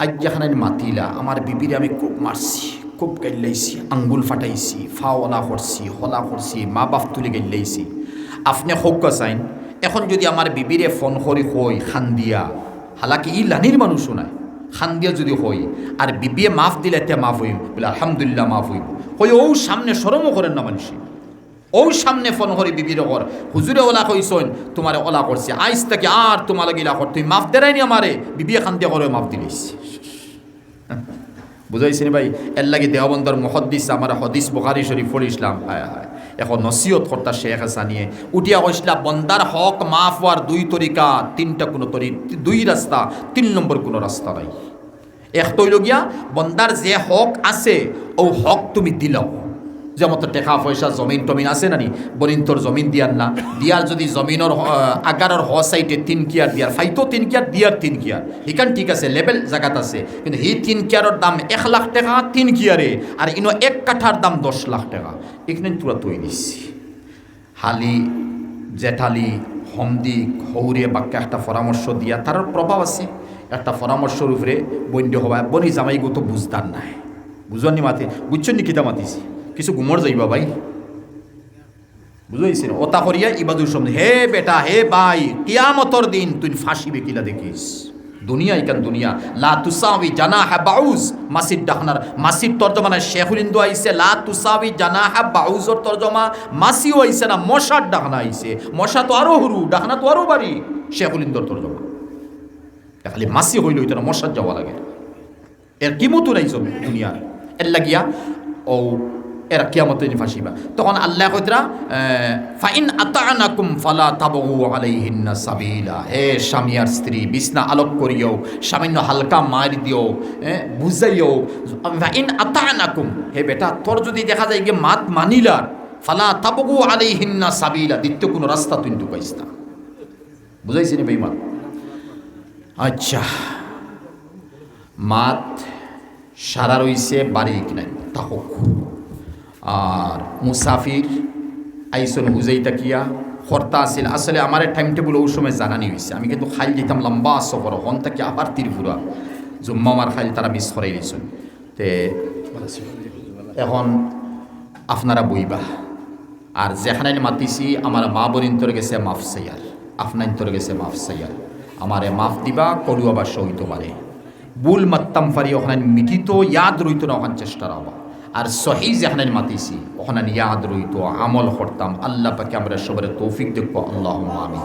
আজ যেখানে মাতিলা আমার বিবিরে আমি খুব মারছি, খুব গাইলাইছি, আঙ্গুল ফাটাইছি, ফাওয়ালা করছি, হলা করছি, মা বাপ তুলে গাইলাইছি। আপনি হোক চাইন এখন যদি আমার বিবিরে ফোন করি হই খান দিয়া, হালাকি ই লানির মানুষও নাই, খান দিয়া যদি হই আর বিবিয়ে মাফ দিলে তে মাফ হইব বলে আলহামদুলিল্লাহ মাফ হইব। হই ও সামনে সরমও করেন না মানুষ, ও সামনে ফোন করি বিবির কর, হুজুরে ওলা কইসন তোমার ওলা করছে, আইস থেকে আর তোমার গিলা কর, তুমি মাফ দেরাইনি আমারে, বিবিয়ে খান দিয়া করে মাফ দিলিস। বুঝাইছি ভাই, এর লাগে দেওবন্দর মুহাদ্দিস আমার হদিস বুখারী শরীফ পড়ি ইসলাম। হায় হায়, এখন নসিহত কর্তা শেখ হাসানিয়ে উঠিয়া কইসলা বন্দার হক মাফ হওয়ার দুই তরিকা, তিনটা কোনো দুই রাস্তা, 3 নম্বর কোনো রাস্তা নাই। এক তৈল গিয়া বন্দার যে হক আছে ও হক তুমি দিলাও, যেমন টেকা পয়সা জমিন টমিন আছে নানি, বনিন তোর জমিন দিয়ার না দিয়ার, যদি জমিনের আগারর হ সাইডে 3 কিয়ার দিয়ার ফাইতো 3 কিয়ার দিয়ার 3 কিয়ার, এখান ঠিক আছে লেভেল জায়গাত আছে। কিন্তু এই 3 কিয়ারের দাম 1 লাখ টাকা 3 কিয়ারে, আর ইনো 1 কাঠার দাম 10 লাখ টাকা, এখানে তোরা তৈরি দিচ্ছি। হালি জেঠালি হমদি হৌরে বাক্যে একটা পরামর্শ দিয়া তার প্রভাব আছে, একটা পরামর্শের উপরে বন্ড হওয়া বনি জামাই গো তো বুঝদার নাই, বুঝনি মাতে বুঝছেন নি কিতা মাতিছি, কিছু গুমর যাইবা ভাই, বুঝাইছেন ওতা করিয়া ইবাদুর সামনে, হে বেটা হে ভাই কিয়ামতর দিন তুই ফাঁসিবে কিলা দেখিস। দুনিয়া ইকান দুনিয়া লা তুসাবি জানাহা বাউজ, মাসিদ ডাকনার মাসিদ তর্জমা না শেখুল ইন্দু আইছে, লা তুসাবি জানাহা বাউজর তর্জমা মাসিও আইছে না, মশার ডাকনা আইছে, মশা তো আরো হরু ডাকনা তো আরো বাড়ি, শেখুল ইন্দুর তর্জমা। খালি মাসি হইল হইতো না, মশার যাওয়া লাগে, এর কি মতো নাই সব দুনিয়ার। এর লাগিয়া ও এরা কিয়ামতে ফাঁসিবা। তখন আল্লাহ কইতরা ফাইন আতানাকুম ফালা তাবগু আলাইহিন্না সাবিলা, হে স্বামী আর স্ত্রী বিছনা আলোক করিও, সামান্য হালকা মার দিও, বুঝাইও। ফাইন আতানাকুম, হে বেটা তোর যদি দেখা যায় গিয়ে মাত মানিলার, ফালা তাবগু আলাইহিন্না সাবিলা, দ্বিতীয় কোনো রাস্তা তুই ঢুকাইস না। বুঝাইছি নি বেঈমান? আচ্ছা, মাত সারা রইছে বাড়ি কিনাই তাহক, আর মুসাফির আইসন হুজাই তাকিয়া খর্তা আছিল আসলে আমার টাইম টেবিল ওই সময় জানানি হয়েছে আমি কিন্তু খাইল যেতাম লম্বা সফর হন থেকে আবার ত্রিপুরা জুম্মা আমার খাইল তারা মিস করাই দিয়েছেন তে এখন আপনারা বইবা আর যেখানে মাতিছি আমার মা বোনিন্তর গেছে মাফ সাইয়ার আপনাইন্তর গেছে মাফ সাইয়ার আমারে মাফ দিবা করু আবার সহিত পারে বুল মাত্তাম ফারি ওখানে মিটিত ইয়াদ রইত না ওখানে চেষ্টা রাবা আর সহি যেখানে মাতিছি ওখানে ইয়াদ রইত আমল করতাম আল্লাহ পাকে আমরা সবার তৌফিক দেখবো আল্লাহ আমিন।